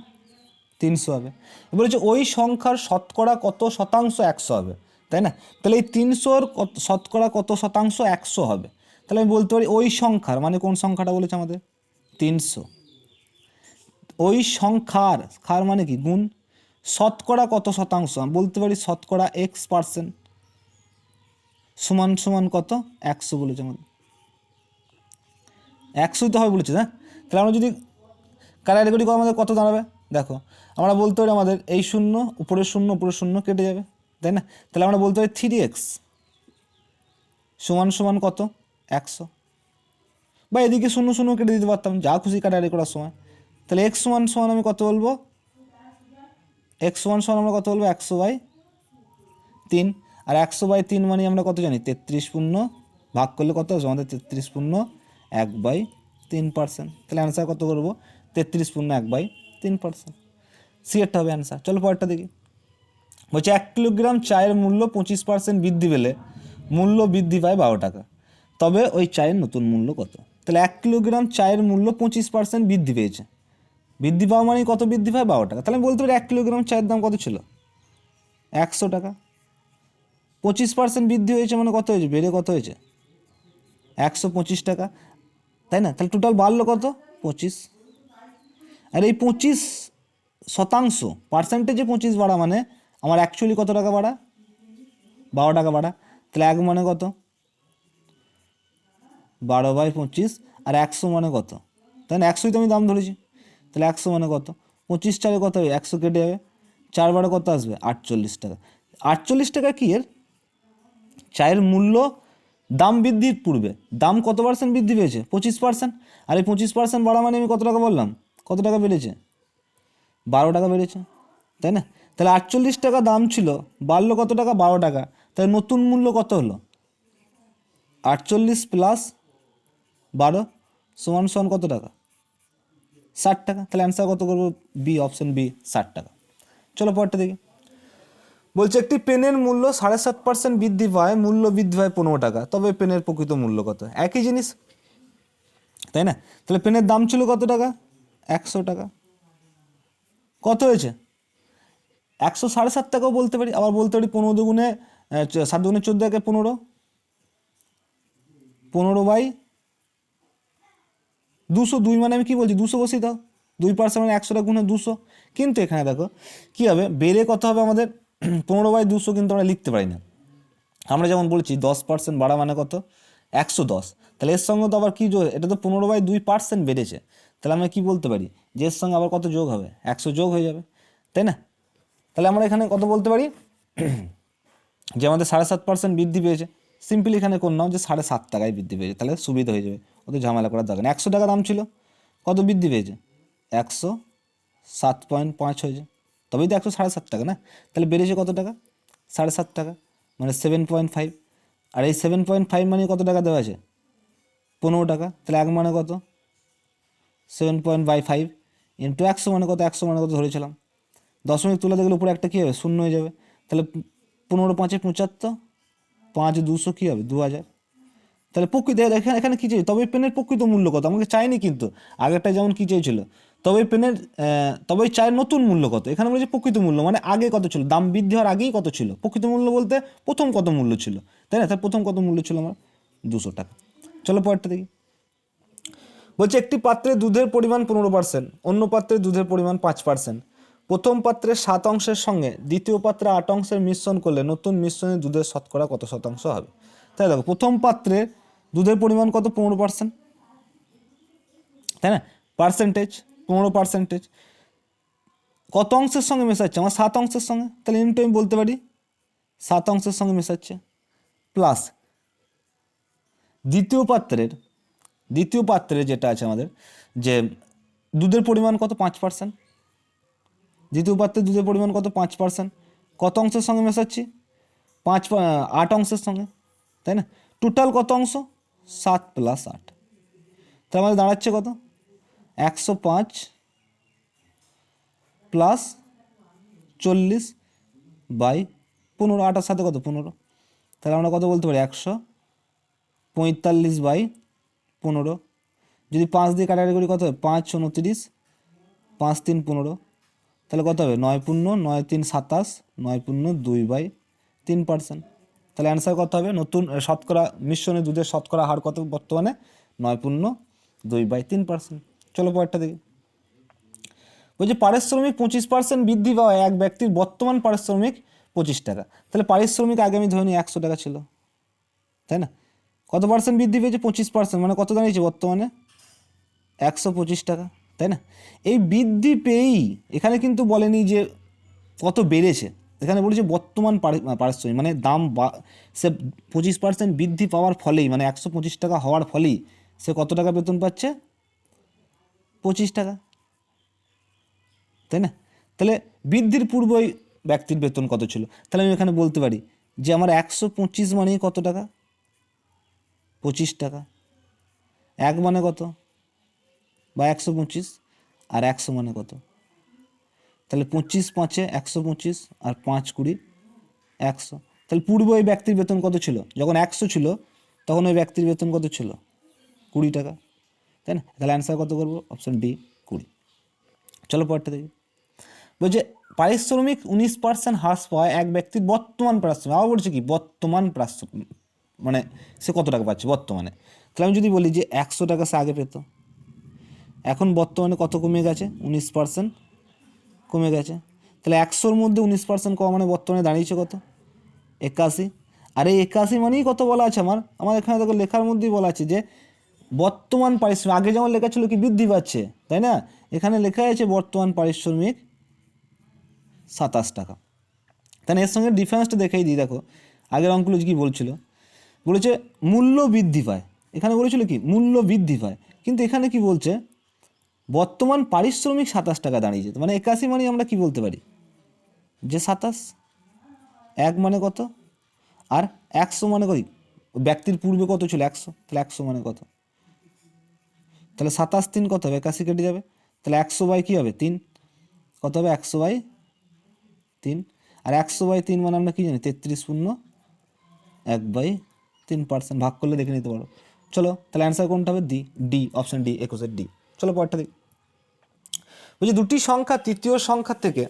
300 হবে। বলেছে ওই সংখ্যার শতকরা কত শতাংশ 100 হবে, তাই না? তাহলে এই 300-র শতকরা কত শতাংশ 100 হবে। তাহলে আমি বলতে পারি ওই সংখ্যার মানে কোন সংখ্যাটা বলেছে আমাদের? 300। ওই সংখ্যার, খার মানে কি? গুণ। শতকরা কত শতাংশ? আমি বলতে পারি শতকরা X% সমান সমান কত? 100 বলেছে আমাদের। 100 তো হবে বলেছে, না? তাহলে আমরা যদি কাটাকাটি করি আমাদের কত দাঁড়াবে? দেখো আমরা বলতে পারি আমাদের এই শূন্য উপরে শূন্য কেটে যাবে, তাই না? তাহলে আমরা বলতে পারি 3x সমান সমান কত? 100। বা এদিকে শূন্য শূন্য কেটে দিতে পারতাম, যা খুশি কাটাকাটি করার সময়। তাহলে x সমান সমান আমি কত বলবো? x সমান সমান আমরা কত বলবো? 100/3। আর 100/3 মানে আমরা কত জানি? 33 পূর্ণ ভাগ করলে কত আসবে আমাদের? 33 পূর্ণ 1/3%। তাহলে অ্যান্সার কত করবো? 33 পূর্ণ 1/3%। সিএরটা হবে অ্যান্সার। চলো পরেরটা দেখি। বলছে 1 কিলোগ্রাম চায়ের মূল্য 25% বৃদ্ধি পেলে মূল্য বৃদ্ধি পায় 12 টাকা, তবে ওই চায়ের নতুন মূল্য কত? তাহলে 1 কিলোগ্রাম চায়ের মূল্য 25% বৃদ্ধি পেয়েছে, বৃদ্ধি পাওয়া মানে কত বৃদ্ধি পায়? 12 টাকা। তাহলে আমি বলতে পারি 1 কিলোগ্রাম চায়ের দাম কত ছিল? 100 টাকা। 25% বৃদ্ধি হয়েছে মানে কত হয়েছে? বেড়ে কত হয়েছে? 125 টাকা, তাই না? তাহলে টোটাল বাড়লো কত? 25। আর এই 25% পার্সেন্টেজে 25 বাড়া মানে আমার অ্যাকচুয়ালি কত টাকা বাড়া? 12 টাকা বাড়া। তাহলে 1 মানে কত? 12/25। আর 100 মানে কত? তাই না? 100ই তো আমি দাম ধরেছি। তাহলে 100 মানে কত? 25 টাকা কত হবে? 100 কেটে যাবে, 4 বারে কত আসবে? 48 টাকা। 48 টাকা কি এর? চায়ের মূল্য দাম বৃদ্ধির পূর্বে দাম কত পার্সেন্ট বৃদ্ধি পেয়েছে? 25%। আর এই 25% বাড়া মানে আমি কত টাকা বললাম? কত টাকা বেড়েছে? 12 টাকা বেড়েছে, তাই না? তাহলে 48 টাকা দাম ছিল, বাড়লো কত টাকা? 12 টাকা। তাহলে নতুন মূল্য কত হলো? 48 প্লাস 12 সমান সমান কত টাকা? 60 টাকা। তাহলে অ্যান্সার কত করবো? বি, অপশন বি, 60 টাকা। চলো পরেরটা দেখি। বলছে একটি পেনের মূল্য 7.5% বৃদ্ধি পায়, মূল্য বৃদ্ধি পায় 15 টাকা, তবে পেনের প্রকৃত মূল্য কত? একই জিনিস, তাই না? তাহলে পেনের দাম ছিল কত টাকা? 100 টাকা। কত হয়েছে? 107.5 টাকাও বলতে পারি, আবার বলতে পারি 15 দুগুণে 7 দুগুণে 14 একে 15, 15/200, মানে আমি কি বলছি 200 বসিয়ে দাও, 2% মানে 100 গুণে 200। কিন্তু এখানে দেখো কি হবে, বেড়ে কত হবে আমাদের 15/200 কিন্তু আমরা লিখতে পারি না। আমরা যেমন বলছি 10% বাড়া মানে কত? 110। তাহলে এর সঙ্গে তো আবার কি যোগ, এটা তো 15/2% বেড়েছে, তাহলে আমরা কি বলতে পারি যে এর সঙ্গে আবার কত যোগ হবে? 100 যোগ হয়ে যাবে, তাই না? তাহলে আমরা এখানে কত বলতে পারি যে আমাদের 7.5% বৃদ্ধি পেয়েছে। সিম্পলি এখানে কোন নাও যে 7.5 টাকায় বৃদ্ধি পেয়েছে, তাহলে সুবিধা হয়ে যাবে, অত ঝামেলা করার দরকার নেই। 100 টাকা দাম ছিল, কত বৃদ্ধি পেয়েছে? 107.5 হয়েছে, তবেই তো 107.5 টাকা না? তাহলে বেড়েছে কত টাকা? 7.5 টাকা, মানে 7.5। আর এই 7.5 মানে কত টাকা দেওয়া আছে? 15 টাকা। তাহলে 1 মানে কত? 7.5 ইন্টু 100 মানে কত? 100 মানে কত ধরেছিলাম? দশমিক তুলে দেখলে উপরে একটা কী হবে? শূন্য হয়ে যাবে। তাহলে 15×5 = 75, 5×200 কী হবে? 2000। তাহলে প্রকৃত এখানে এখানে কী চাই? তবে পেনের প্রকৃত মূল্য কত? আমাকে চাইনি কিন্তু, আগেরটা যেমন কী চাইছিল, তবে পেনের তবেই চাই নতুন মূল্য কত। এখানে বলেছে প্রকৃত মূল্য, মানে আগে কত ছিল, দাম বৃদ্ধি হওয়ার আগেই কত ছিল। প্রকৃত মূল্য বলতে প্রথম কত মূল্য ছিল, তাই না? তার প্রথম কত মূল্য ছিল আমার? 200 টাকা। চলো পরেরটা দেখি। বলছে একটি পাত্রে দুধের পরিমাণ 15%, অন্য পাত্রে দুধের পরিমাণ 5%। প্রথম পাত্রে 7 অংশের সঙ্গে দ্বিতীয় পাত্রে 8 অংশের মিশ্রণ করলে নতুন মিশ্রণে দুধের শতকরা কত শতাংশ হবে? তাই দেখো, প্রথম পাত্রে দুধের পরিমাণ কত? 15%, তাই না? পার্সেন্টেজ 15%। কত অংশের সঙ্গে মেশাচ্ছে? আমার 7 অংশের সঙ্গে, তাহলে ইনটু আমি বলতে পারি 7 অংশের সঙ্গে মেশাচ্ছে, প্লাস দ্বিতীয় পাত্রে যেটা আছে আমাদের, যে দুধের পরিমাণ কত? 5%। দ্বিতীয় পাত্রে দুধের পরিমাণ কত? 5%। কত অংশের সঙ্গে মেশাচ্ছি? 8 অংশের সঙ্গে, তাই না? টোটাল কত অংশ? 7 + 8। তার আমাদের দাঁড়াচ্ছে কত? 105 + 40/15, 8-এর সাথে কত? 15। তাহলে আমরা কত বলতে পারি? 145/15। যদি 5 দিয়ে কাটাকাটি করি কত হবে? 5 × 29, 5 × 3 = 15। তাহলে কত হবে? 9 × 9 × 3 = 27, 9 × 2/3%। তাহলে অ্যান্সার কত হবে? নতুন শতকরা মিশ্রণে দুধের শতকরা হার কত বর্তমানে? 9 × 2/3%। চলো পরেরটা দেখি। বলছে পারিশ্রমিক 25% বৃদ্ধি পাওয়ায় এক ব্যক্তির বর্তমান পারিশ্রমিক 25 টাকা। তাহলে পারিশ্রমিক আগে আমি ধরে নিই 100 টাকা ছিল, তাই না? কত পার্সেন্ট বৃদ্ধি পেয়েছে? 25%, মানে কত দাঁড়িয়েছে বর্তমানে? 125 টাকা, তাই না? এই বৃদ্ধি পেয়েই এখানে কিন্তু বলেনি যে কত বেড়েছে, এখানে বলেছে বর্তমান পারিশ্রমিক, মানে দাম সে 25% বৃদ্ধি পাওয়ার ফলেই, মানে 125 টাকা হওয়ার ফলেই সে কত টাকা বেতন পাচ্ছে? 25 টাকা, তাই না? তাহলে বৃদ্ধির পূর্বই ব্যক্তির বেতন কত ছিল? তাহলে আমি এখানে বলতে পারি যে আমার 125 মানেই কত টাকা? 25 টাকা। 1 মানে কত? বা 125, আর 100 মানে কত? তাহলে 25×5 = 125, আর 5×20 = 100। তাহলে পূর্বে ওই ব্যক্তির বেতন কত ছিল? যখন 100 ছিল তখন ওই ব্যক্তির বেতন কত ছিল? 20 টাকা, তাই না? তাহলে অ্যান্সার কত করবো? Option D, 20। চলো পরেরটা দেখি। বলছে পারিশ্রমিক 19% হ্রাস পাওয়ায় এক ব্যক্তির বর্তমান পারিশ্রমিক, আবার বলছে কি বর্তমান পারিশ্রমিক, মানে সে কত টাকা পাচ্ছে বর্তমানে। তাহলে আমি যদি বলি যে 100 টাকা সে আগে পেত, এখন বর্তমানে কত কমে গেছে? 19% কমে গেছে। তাহলে 100-র মধ্যে 19% কম, মানে বর্তমানে দাঁড়িয়েছে কত? 81। আর এই 81 মানেই কত বলা আছে আমার এখানে দেখো লেখার মধ্যেই বলা আছে যে বর্তমান পারিশ্রমিক, আগে যেমন লেখা ছিল কি বৃদ্ধি পাচ্ছে, তাই না? এখানে লেখা আছে বর্তমান পারিশ্রমিক 27 টাকা। তাহলে এর সঙ্গে ডিফারেন্সটা দেখাই দিই। দেখো আগের অঙ্কগুলো কি বলছিল, বলেছে মূল্য বৃদ্ধি পায়, এখানে বলেছিল কি মূল্য বৃদ্ধি পায়, কিন্তু এখানে কি বলছে? বর্তমান পারিশ্রমিক 27 টাকা দাঁড়িয়েছে, মানে 81 মানে আমরা কি বলতে পারি যে 27, 1 মানে কত, আর 100 মানে কই ব্যক্তির পূর্বে কত ছিল 100, তাহলে 100 মানে কত, তাহলে 27 3 কত হবে 81 কেটে যাবে, তাহলে 100 বাই কী হবে 3, কত হবে 100 বাই 3, আর 100 বাই 3 মানে আমরা কি জানি 33.1/3%, ভাগ করলে দেখে নিতে পারো। চলো তাহলে অ্যান্সার কোনটা হবে, ডি অপশান ডি, 21 ডি। চলো পরেরটা দেখি। বলছি দুটি সংখ্যা তৃতীয় সংখ্যার থেকে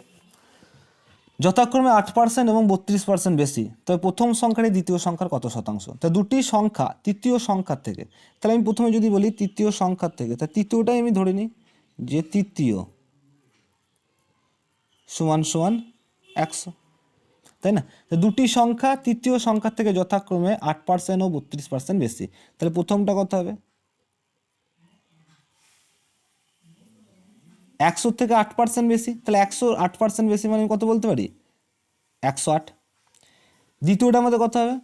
যথাক্রমে 8% এবং 32% বেশি, তবে প্রথম সংখ্যাটি দ্বিতীয় সংখ্যার কত শতাংশ। তা দুটি সংখ্যা তৃতীয় সংখ্যার থেকে, তাহলে আমি প্রথমে যদি বলি তৃতীয় সংখ্যার থেকে, তা তৃতীয়টাই আমি ধরে নিই যে তৃতীয় সমান সমান 100, তাই না। তো দুটি সংখ্যা তৃতীয় সংখ্যার থেকে যথাক্রমে 8% ও 32% বেশি, তাহলে প্রথমটা কত হবে 100 থেকে 8% বেশি, তাহলে 100 8% বেশি মানে আমি কত বলতে পারি 108। দ্বিতীয়টা আমাদের কত হবে,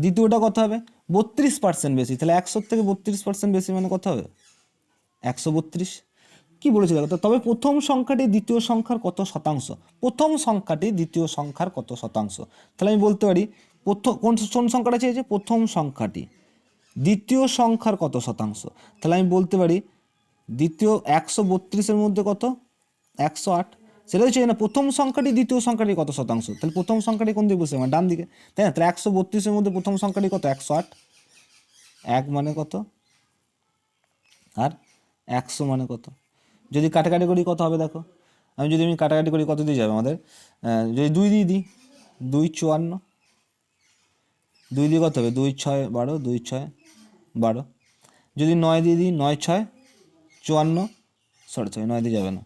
দ্বিতীয়টা কত হবে 32% বেশি, তাহলে 100 থেকে 32% বেশি মানে কত হবে 132। কি বলেছে দেখো তো, তবে প্রথম সংখ্যাটি দ্বিতীয় সংখ্যার কত শতাংশ, প্রথম সংখ্যাটি দ্বিতীয় সংখ্যার কত শতাংশ, তাহলে আমি বলতে পারি প্রথম কোন সংখ্যাটা চেয়েছে, প্রথম সংখ্যাটি দ্বিতীয় সংখ্যার কত শতাংশ, তাহলে আমি বলতে পারি দ্বিতীয় 132-এর মধ্যে কত 108, সেটা হচ্ছে না প্রথম সংখ্যাটি দ্বিতীয় সংখ্যাটি কত শতাংশ, তাহলে প্রথম সংখ্যাটি কোন দিকে বসে আমার ডান দিকে, তাই না। তাহলে 132-এর মধ্যে প্রথম সংখ্যাটি কত 108, 1 মানে কত আর 100 মানে কত, যদি কাটাকাটি করি কত হবে দেখো, আমি কাটাকাটি করি কত দিয়ে যাবে আমাদের, যদি 2 দিয়ে দিই 2 54, 2 দিয়ে কত হবে 2 6 12, 2 6 12, যদি 9 দিয়ে দিই 9 6 54, সরি 9 দিয়ে যাবে না,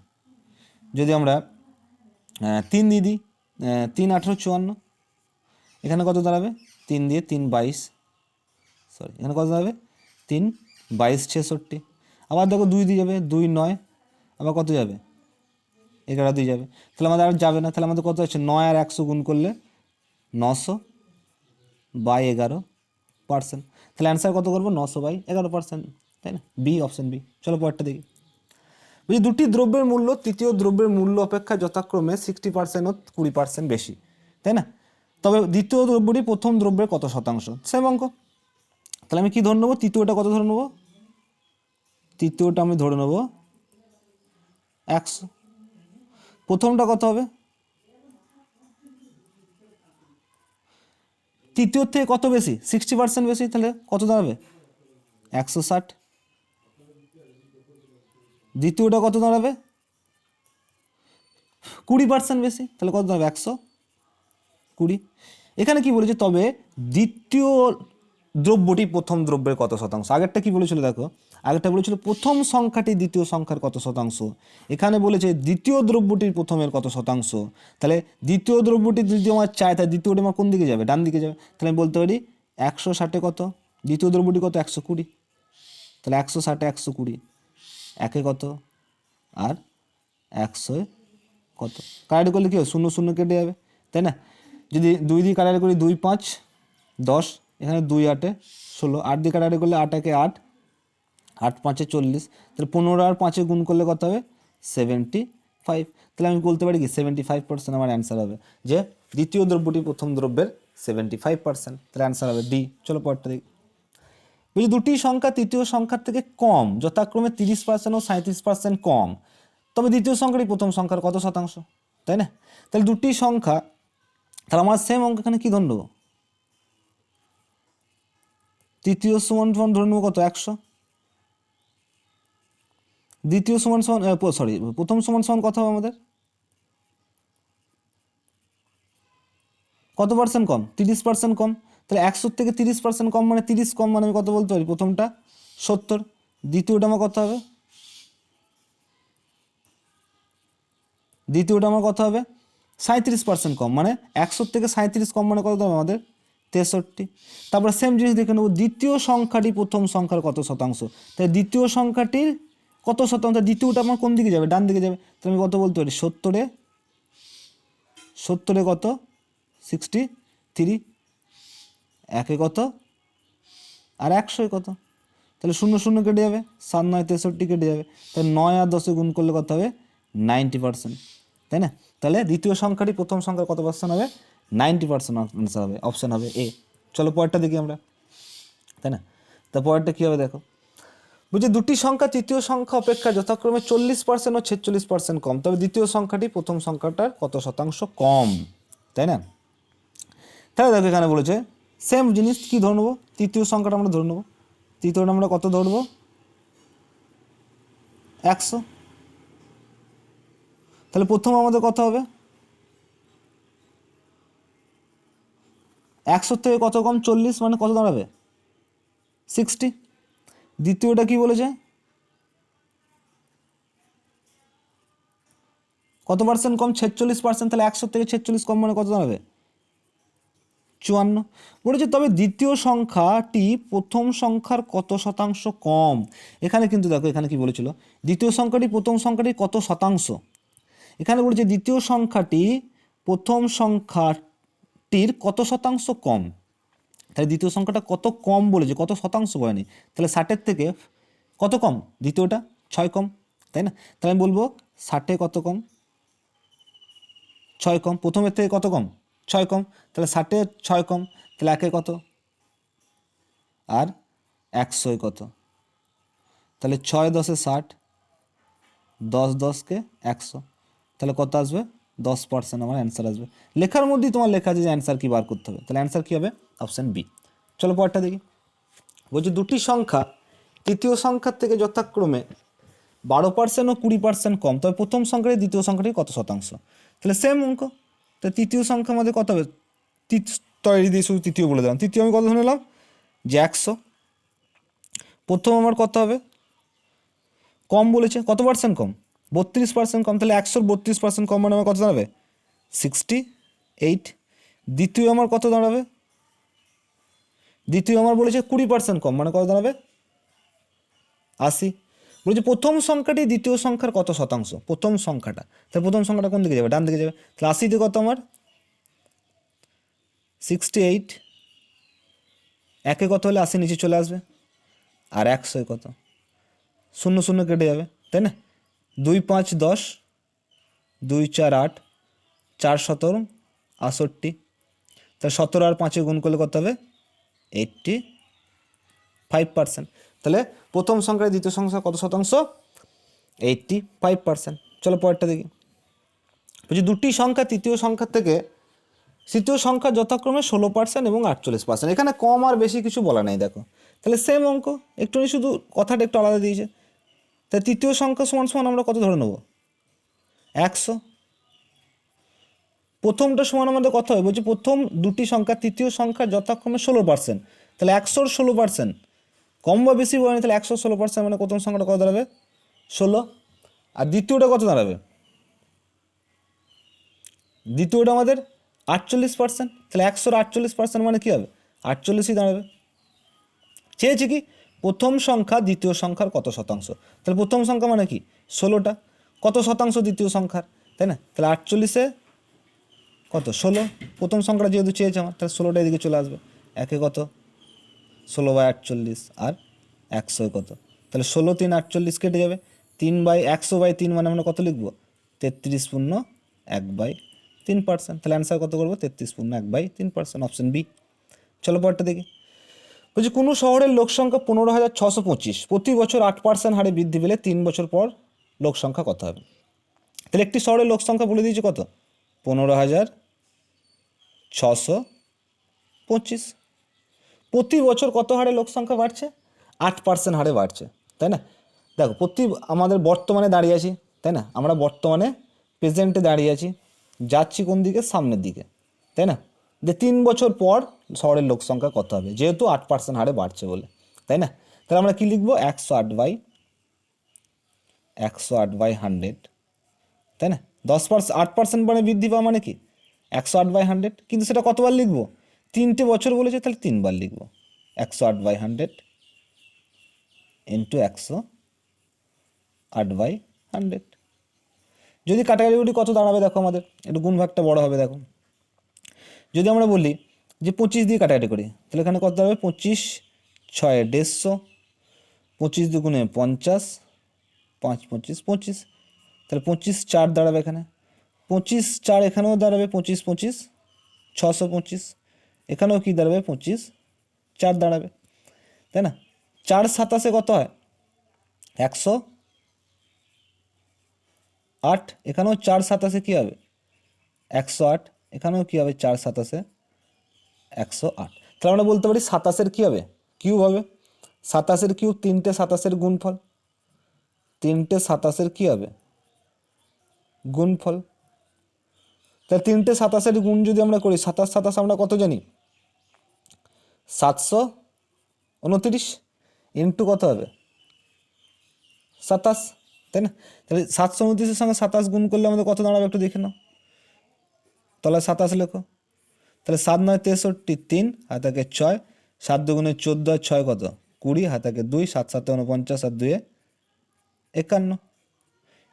যদি আমরা 3 দিয়ে দিই 3 18 54, এখানে কত দাঁড়াবে 3 দিয়ে 3 22, সরি এখানে কত দাঁড়াবে 3 22 66, আবার দেখো 2 দিয়ে যাবে 2 9, আবার কত যাবে 11 দিয়ে যাবে, তাহলে আমাদের আর যাবে না, তাহলে আমাদের কত হচ্ছে 9 আর 100 গুণ করলে 900 বাই 11%, তাহলে অ্যান্সার কত করবো 900 বাই 11%, তাই না, বি অপশান বি। চলো পরেরটা দেখি। বলছি দুটি দ্রব্যের মূল্য তৃতীয় দ্রব্যের মূল্য অপেক্ষা যথাক্রমে 60% ও 20% বেশি, তাই না, তবে দ্বিতীয় দ্রব্যটি প্রথম দ্রব্যের কত শতাংশ, সেম অঙ্ক। তাহলে আমি কি ধরে নেবো, তৃতীয়টা কত ধরে নেবো, তৃতীয়টা আমি ধরে নেবো 100, প্রথমটা কত হবে তৃতীয়র থেকে কত বেশি 60% বেশি, তাহলে কত দাঁড়াবে 160, দ্বিতীয়টা কত দাঁড়াবে 20% বেশি, তাহলে কত দাঁড়াবে 120। এখানে কি বলেছে, তবে দ্বিতীয় দ্রব্যটি প্রথম দ্রব্যের কত শতাংশ, আগেরটা কি বলেছিল দেখো, আগেরটা বলেছিল প্রথম সংখ্যাটি দ্বিতীয় সংখ্যার কত শতাংশ, এখানে বলেছে দ্বিতীয় দ্রব্যটির প্রথমের কত শতাংশ, তাহলে দ্বিতীয় দ্রব্যটি যদি আমার চাই তাহলে দ্বিতীয়টি আমার কোন দিকে যাবে ডান দিকে যাবে, তাহলে আমি বলতে পারি 160 কত, দ্বিতীয় দ্রব্যটি কত 120, তাহলে 160 120, একে কত আর 100 কত, কাটাকাটি করলে কী হবে 0 0 কেটে যাবে, তাই না। যদি 2 দিয়ে কাটাকাটি করি 2 5 10, এখানে 2 8 16, 8 দিয়ে কাটাকাটি করলে 8 1 8, 8 5 40, তাহলে 15 আর 5 গুণ করলে কত হবে 75, তাহলে আমি বলতে পারি কি 75% আমার অ্যান্সার হবে, যে দ্বিতীয় দ্রব্যটি প্রথম দ্রব্যের 75%, তাহলে অ্যান্সার হবে ডি। চলো পরেরটা দেখি। বলছি দুটি সংখ্যা তৃতীয় সংখ্যার থেকে কম যথাক্রমে 30% ও 37% কম, তবে দ্বিতীয় সংখ্যাটি প্রথম সংখ্যার কত শতাংশ, তাই না। তাহলে দুটি সংখ্যা, তাহলে আমার সেম অঙ্ক এখানে কী ধরে নেবো, তৃতীয় সমান সমান ধরে নেবো কত 100, দ্বিতীয় সমান সমান সরি প্রথম সমান সমান কত হবে আমাদের কত পার্সেন্ট কম 30% কম, তাহলে 100 থেকে 30% কম মানে 30 কম মানে আমি কত বলতে পারি প্রথমটা 70, দ্বিতীয়টা আমার কত হবে, দ্বিতীয়টা আমার কত হবে 37% কম, মানে 100 থেকে 37 কম মানে কত হবে আমাদের 63। তারপরে সেম জিনিস দেখে নেবো দ্বিতীয় সংখ্যাটি প্রথম সংখ্যার কত শতাংশ, তাই দ্বিতীয় সংখ্যাটির কত শতাংশ, দ্বিতীয়টা আমার কোন দিকে যাবে ডান দিকে যাবে, তাহলে আমি কত বলতে পারি 70-এ কত 63, একে কত আর 100 কত, তাহলে 0 0 কেটে যাবে, 7 9 63 কেটে যাবে, তাহলে 9 আর 10 গুণ করলে কত হবে 90%, তাই না? তাহলে দ্বিতীয় সংখ্যাটি প্রথম সংখ্যার কত পার্সেন্ট হবে 90% আনসার হবে, অপশান হবে এ। চলো পরেরটা দেখি আমরা, তাই না? তা পরেরটা কী হবে দেখো, বুঝছি দুটি সংখ্যা তৃতীয় সংখ্যা অপেক্ষা যথাক্রমে 40% ও 46% কম, তবে দ্বিতীয় সংখ্যাটি প্রথম সংখ্যাটার কত শতাংশ কম, তাই না? তাহলে দেখো এখানে বলেছে সেম জিনিস কি ধরে নেবো, তৃতীয় সংখ্যাটা আমরা ধরে নেবো, তৃতীয়টা আমরা কত ধরবো 100, তাহলে প্রথম আমাদের কত হবে 100 থেকে কত কম 40 মানে কত দাঁড়াবে 60। দ্বিতীয়টা কি বলেছে কত পার্সেন্ট কম 46%, তাহলে 100 থেকে 46 কম মানে কত দাঁড়াবে 54। বলেছে তবে দ্বিতীয় সংখ্যাটি প্রথম সংখ্যার কত শতাংশ কম, এখানে কিন্তু দেখো এখানে কি বলেছিল দ্বিতীয় সংখ্যাটি প্রথম সংখ্যাটি কত শতাংশ, এখানে বলেছে দ্বিতীয় সংখ্যাটি প্রথম সংখ্যাটির কত শতাংশ কম, তাহলে দ্বিতীয় সংখ্যাটা কত কম বলেছে, কত শতাংশ বলেনি, তাহলে 60-এর থেকে কত কম দ্বিতীয়টা 6 কম, তাই না? তাহলে আমি বলবো 60-এ কত কম 6 কম, প্রথমের থেকে কত কম 6 কম, তাহলে 60-এ 6 কম, তাহলে 1-এ কত আর 100-এ কত, তাহলে 6 10-এ 60, 10 10-কে 100, তাহলে কত আসবে 10% আমার অ্যান্সার আসবে। লেখার মধ্যেই তোমার লেখা আছে যে অ্যান্সার কী বার করতে হবে, তাহলে অ্যান্সার কী হবে অপশান বি। চলো পরেরটা দেখি, বলছি দুটি সংখ্যা তৃতীয় সংখ্যার থেকে যথাক্রমে 12% ও 20% কম, তবে প্রথম সংখ্যাটি দ্বিতীয় সংখ্যাটি কত শতাংশ, তাহলে সেম অঙ্ক, তো তৃতীয় সংখ্যা আমাদের কত হবে তৈরি দিয়ে শুধু তৃতীয় বলে দিলাম, তৃতীয় আমি কত ধরে নিলাম যে 100, প্রথম আমার কত হবে কম বলেছে কত পার্সেন্ট কম 32% কম, তাহলে 100-র 32% কম মানে আমার কত দাঁড়াবে 68। দ্বিতীয় আমার কত দাঁড়াবে, দ্বিতীয় আমার বলেছে 20% কম মানে কত দাঁড়াবে 80। বলেছে প্রথম সংখ্যাটি দ্বিতীয় সংখ্যার কত শতাংশ, প্রথম সংখ্যাটা, তাহলে প্রথম সংখ্যাটা কোন দিকে যাবে ডান দিকে যাবে, তাহলে 80-তে কত আমার 68, 1-এ কত হলে 80 নিচে চলে আসবে, আর 100-এ কত 0 0 কেটে যাবে, তাই না? 2 5 10, 2 4 8, 4 17 68, তাহলে 17 আর 5-এ গুণ করলে কত হবে 85%, তাহলে প্রথম সংখ্যায় দ্বিতীয় সংখ্যা কত শতাংশ 85%। চলো পরেরটা দেখি, বলছি দুটি সংখ্যা তৃতীয় সংখ্যার থেকে তৃতীয় সংখ্যা যথাক্রমে 16% এবং 48%, এখানে কম আর বেশি কিছু বলা নেই দেখো, তাহলে সেম অঙ্ক, একটু শুধু কথাটা একটু আলাদা দিয়েছে, তাই তৃতীয় সংখ্যা সমান সমান আমরা কত ধরে নেব 100, প্রথমটা সমান আমাদের কত হবে বলছি প্রথম দুটি সংখ্যা তৃতীয় সংখ্যা যথাক্রমে 16%, তাহলে 100-র 16% কম বা বেশি বলেনি, তাহলে 100-র 16% মানে প্রথম সংখ্যাটা কত দাঁড়াবে 16, আর দ্বিতীয়টা কত দাঁড়াবে দ্বিতীয়টা আমাদের 48%, তাহলে 100-র 48% মানে কী হবে 48ই দাঁড়াবে। চেয়েছি কি প্রথম সংখ্যা দ্বিতীয় সংখ্যার কত শতাংশ, তাহলে প্রথম সংখ্যা মানে কি 16টা, কত শতাংশ দ্বিতীয় সংখ্যার, তাই না? তাহলে 48-এ কত 16, প্রথম সংখ্যাটা যেহেতু চেয়েছে আমার, তাহলে 16টা এদিকে চলে আসবে, 1-এ কত 16/48 আর 100-এ কত, তাহলে 16 3 48 কেটে যাবে, 3/100/3 মানে আমরা কত লিখবো 33/1/3%, তাহলে অ্যান্সার কত করবো 33/1/3%, অপশন বি। চলো পরেরটা দেখি, বলছি কোনো শহরের লোক সংখ্যা 15,625, প্রতি বছর 8% হারে বৃদ্ধি পেলে 3 বছর পর লোক সংখ্যা কত হবে, তাহলে একটি শহরের লোক সংখ্যা বলে দিয়েছে কত 15,625, প্রতি বছর কত হারে লোক সংখ্যা বাড়ছে 8% হারে বাড়ছে, তাই না? দেখো আমাদের বর্তমানে দাঁড়িয়ে আছি, তাই না? আমরা বর্তমানে প্রেজেন্টে দাঁড়িয়ে আছি, যাচ্ছি কোন দিকে সামনের দিকে, তাই না? যে 3 বছর পর শহরের লোক সংখ্যা কত হবে, যেহেতু 8% হারে বাড়ছে বলে, তাই না? তাহলে আমরা কি লিখবো 108/100, তাই না? 8% মানে বৃদ্ধি পাওয়া মানে কি 108/100, কিন্তু সেটা কতবার লিখবো 3টে বছর বলেছে, তাহলে 3বার লিখবো 108/100 ইন্টু 108/100। যদি কাটাকাটি কত দাঁড়াবে দেখো, আমাদের একটু গুণ ভাগটা বড় হবে দেখো, যদি আমরা বলি যে 25 দিয়ে কাটাকাটি করি, তাহলে এখানে কত দাঁড়াবে 25 6 150, 25 দুগুণে 50, 5 25 25, তাহলে 25 4 দাঁড়াবে এখানে, 25 4 এখানেও দাঁড়াবে 25 25, 625, এখানেও কি দাঁড়াবে 25 4 দাঁড়াবে, তাই না? 4 27 কত হয় 108, এখানেও 4 27 কী হবে 108, এখানেও কী হবে 4 27 108। তাহলে আমরা বলতে পারি 27-এর কী হবে কিউব হবে, 27-এর কিউব 3টে 27-এর গুণফল, 3টে 27-এর কী হবে গুণফল। তাহলে 3টে 27-এর গুণ যদি আমরা করি 27 27 আমরা কত জানি 729, ইন্টু কত হবে 27, তাই না? তাহলে 729-এর সঙ্গে 27 গুণ করলে আমাদের কত দাঁড়াবে একটু দেখে নাও, তাহলে 27 লেখো, তাহলে 7 9 63, 3 হাতে থাকে 6, 7 দুগুণে 14 আর 6 কত 20, হাতে থাকে 2, 7 7 49 আর 2 51,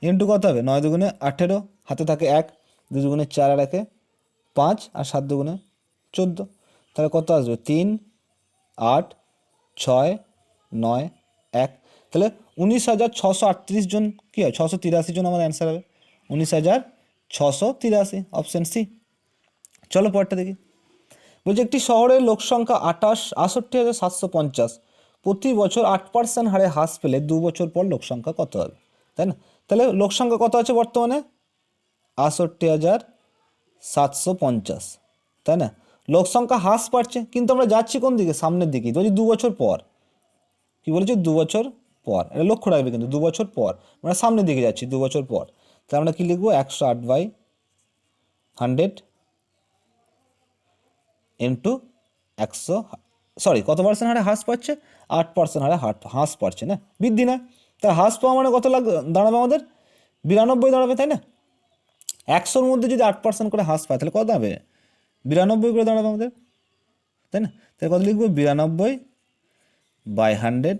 ইন্টু কত হবে 9 দুগুণে 18, হাতে থাকে 1, 2 দুগুণে 4 আর 1 5, আর 7 দুগুণে 14, তাহলে কত আসবে 3 8 6 9 1, তাহলে 19,638 জন কী হয় 683 জন আমার অ্যান্সার হবে 19,683, অপশান সি। চলো পরেরটা দেখি। বলছে একটি শহরের লোকসংখ্যা 68,750, প্রতি বছর 8% হারে হ্রাস পেলে 2 বছর পর লোকসংখ্যা কত হবে, তাই না? তাহলে লোকসংখ্যা কত আছে বর্তমানে 68,750, তাই না? লোকসংখ্যা হ্রাস পাচ্ছে, কিন্তু আমরা যাচ্ছি কোন দিকে সামনের দিকে, বলছি 2 বছর পর, কি বলেছি 2 বছর পর, এটা লক্ষ্য রাখবে কিন্তু 2 বছর পর আমরা সামনের দিকে যাচ্ছি 2 বছর পর, তাহলে আমরা কী লিখবো 108/100 ইন্টু 100, সরি কত পার্সেন্ট হারে হ্রাস পাচ্ছে 8% হারে হ্রাস পাচ্ছে না, বৃদ্ধি না। তা হ্রাস পাওয়া মানে কত দাঁড়াবে আমাদের 92 দাঁড়াবে, তাই না? 100-র মধ্যে যদি 8% করে হ্রাস পায় তাহলে কত দাঁড়াবে 92 করে দাঁড়াবে আমাদের, তাই না? তাহলে কত লিখবো 92/100,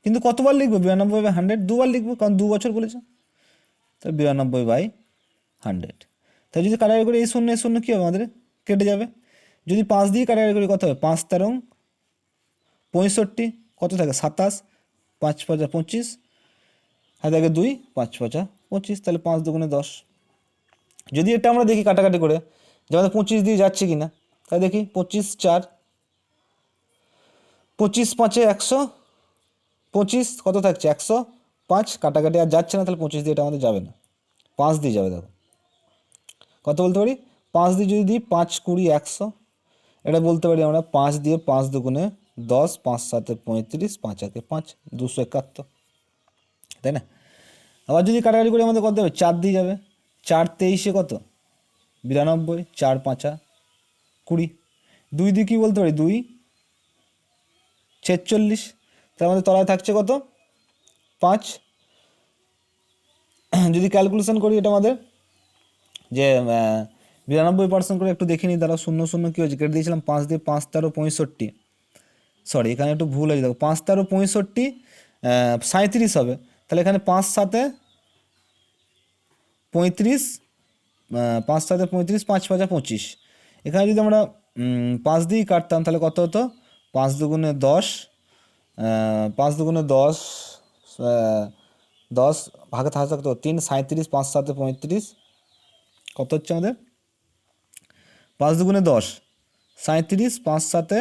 কিন্তু কতবার লিখবো 92/100, দুবার লিখবো কারণ 2 বছর বলেছে, তাহলে 92/100। তাই যদি কাটাকাটি করি এই শূন্য কী হবে আমাদের কেটে যাবে, যদি 5 দিয়ে কাটাকাটি করি কত হবে 5 13 65, কত থাকে 27, 5 5 25, হাতে থাকে 2, 5 5 25, তাহলে 5 দুগুণে 10। যদি এটা আমরা দেখি কাটাকাটি করে যে আমাদের 25 দিয়ে যাচ্ছে কি না, তাই দেখি 25 4, 25 5 125, কত থাকছে 105, কাটাকাটি আর যাচ্ছে না, তাহলে 25 দিয়ে এটা আমাদের যাবে না, 5 দিয়ে যাবে। দেখো কত বলতে পারি 5 দিয়ে যদি দিই 5 20 100, এটা বলতে পারি আমরা 5 দিয়ে 5 দুগুণে 10, 5 7 35, 5 1 5, 271, তাই না? আবার যদি কাটাকাটি করে আমাদের কত হবে 4 দিয়ে যাবে, 4 23 কত 92, 4 5 20, 2 দিয়ে কী বলতে পারি 2 46, তার আমাদের তলায় থাকছে কত 5। যদি ক্যালকুলেশন করি এটা আমাদের যে 92% করে একটু দেখে নিই, তারা 0 0 কী হয়েছে কেটে দিয়েছিলাম 5 দিয়ে, 5 13 65, সরি এখানে একটু ভুল হয়েছে, দেখো 5 13 65 37 হবে, তাহলে এখানে 5 7 35, 5 7 35, 5 5 25, এখানে যদি আমরা 5 দিয়েই কাটতাম তাহলে কত হতো 5 দুগুণে 10, 5 দুগুণে 10, 10 ভাগে থাকতো 3 37, 5 7 35, কত হচ্ছে আমাদের 5 দুগুণে 10 37, 5 7,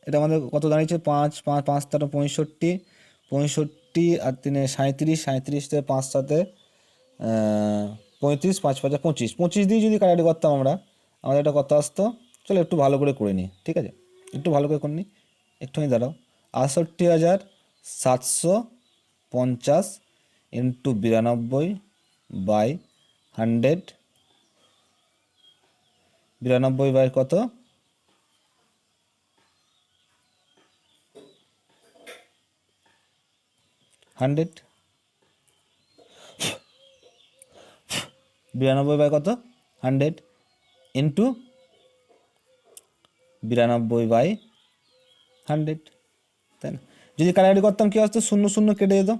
এটা আমাদের কত দাঁড়িয়েছে 5 5 5 13 65, 65 আর 3 37, 37 থেকে 5 7 35, 5 5 25, 25 দিয়ে যদি কাটাকাটি করতাম আমরা আমাদের এটা কত আসতো, চলো একটু ভালো করে করে নিই, ঠিক আছে একটু ভালো করে করে নিই, একটুখানি দাঁড়াও, 68,750 ইন্টু 92/100, 92 বাই কত 100, 92 বাই কত 100 ইন্টু 92/100, তাই না? যদি কাটাকাটি করতাম কী আসতো 0 0 কেটে যেত,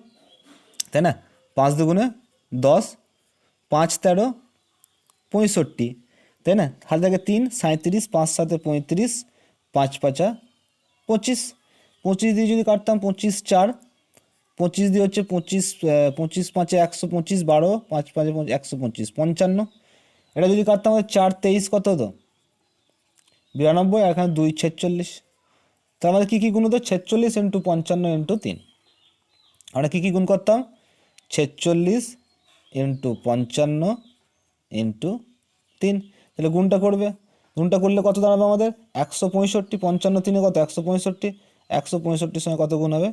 তাই না? 5 দুগুণে 10, 5 13 65, তাই না? হাতে থাকে 3 37, 5 7 35, 5 5 25, 25 দিয়ে যদি কাটতাম 25 4, 25 দিয়ে হচ্ছে 25, 25 5 125, 12 5 5 125, 55। এটা যদি কাটতাম আমাদের 4 23 কত হতো 92, আর এখানে 2 46। তার আমাদের কী কী গুণ হতো 46 ইন্টু 55 ইন্টু 3। আমরা কী কী গুণ করতাম 46 ইন্টু 55 ইন্টু 3। তাহলে গুণটা করবে, গুণটা করলে কত দাঁড়াবে আমাদের 165। 55 3 কত 165, 165 সঙ্গে কত গুণ হবে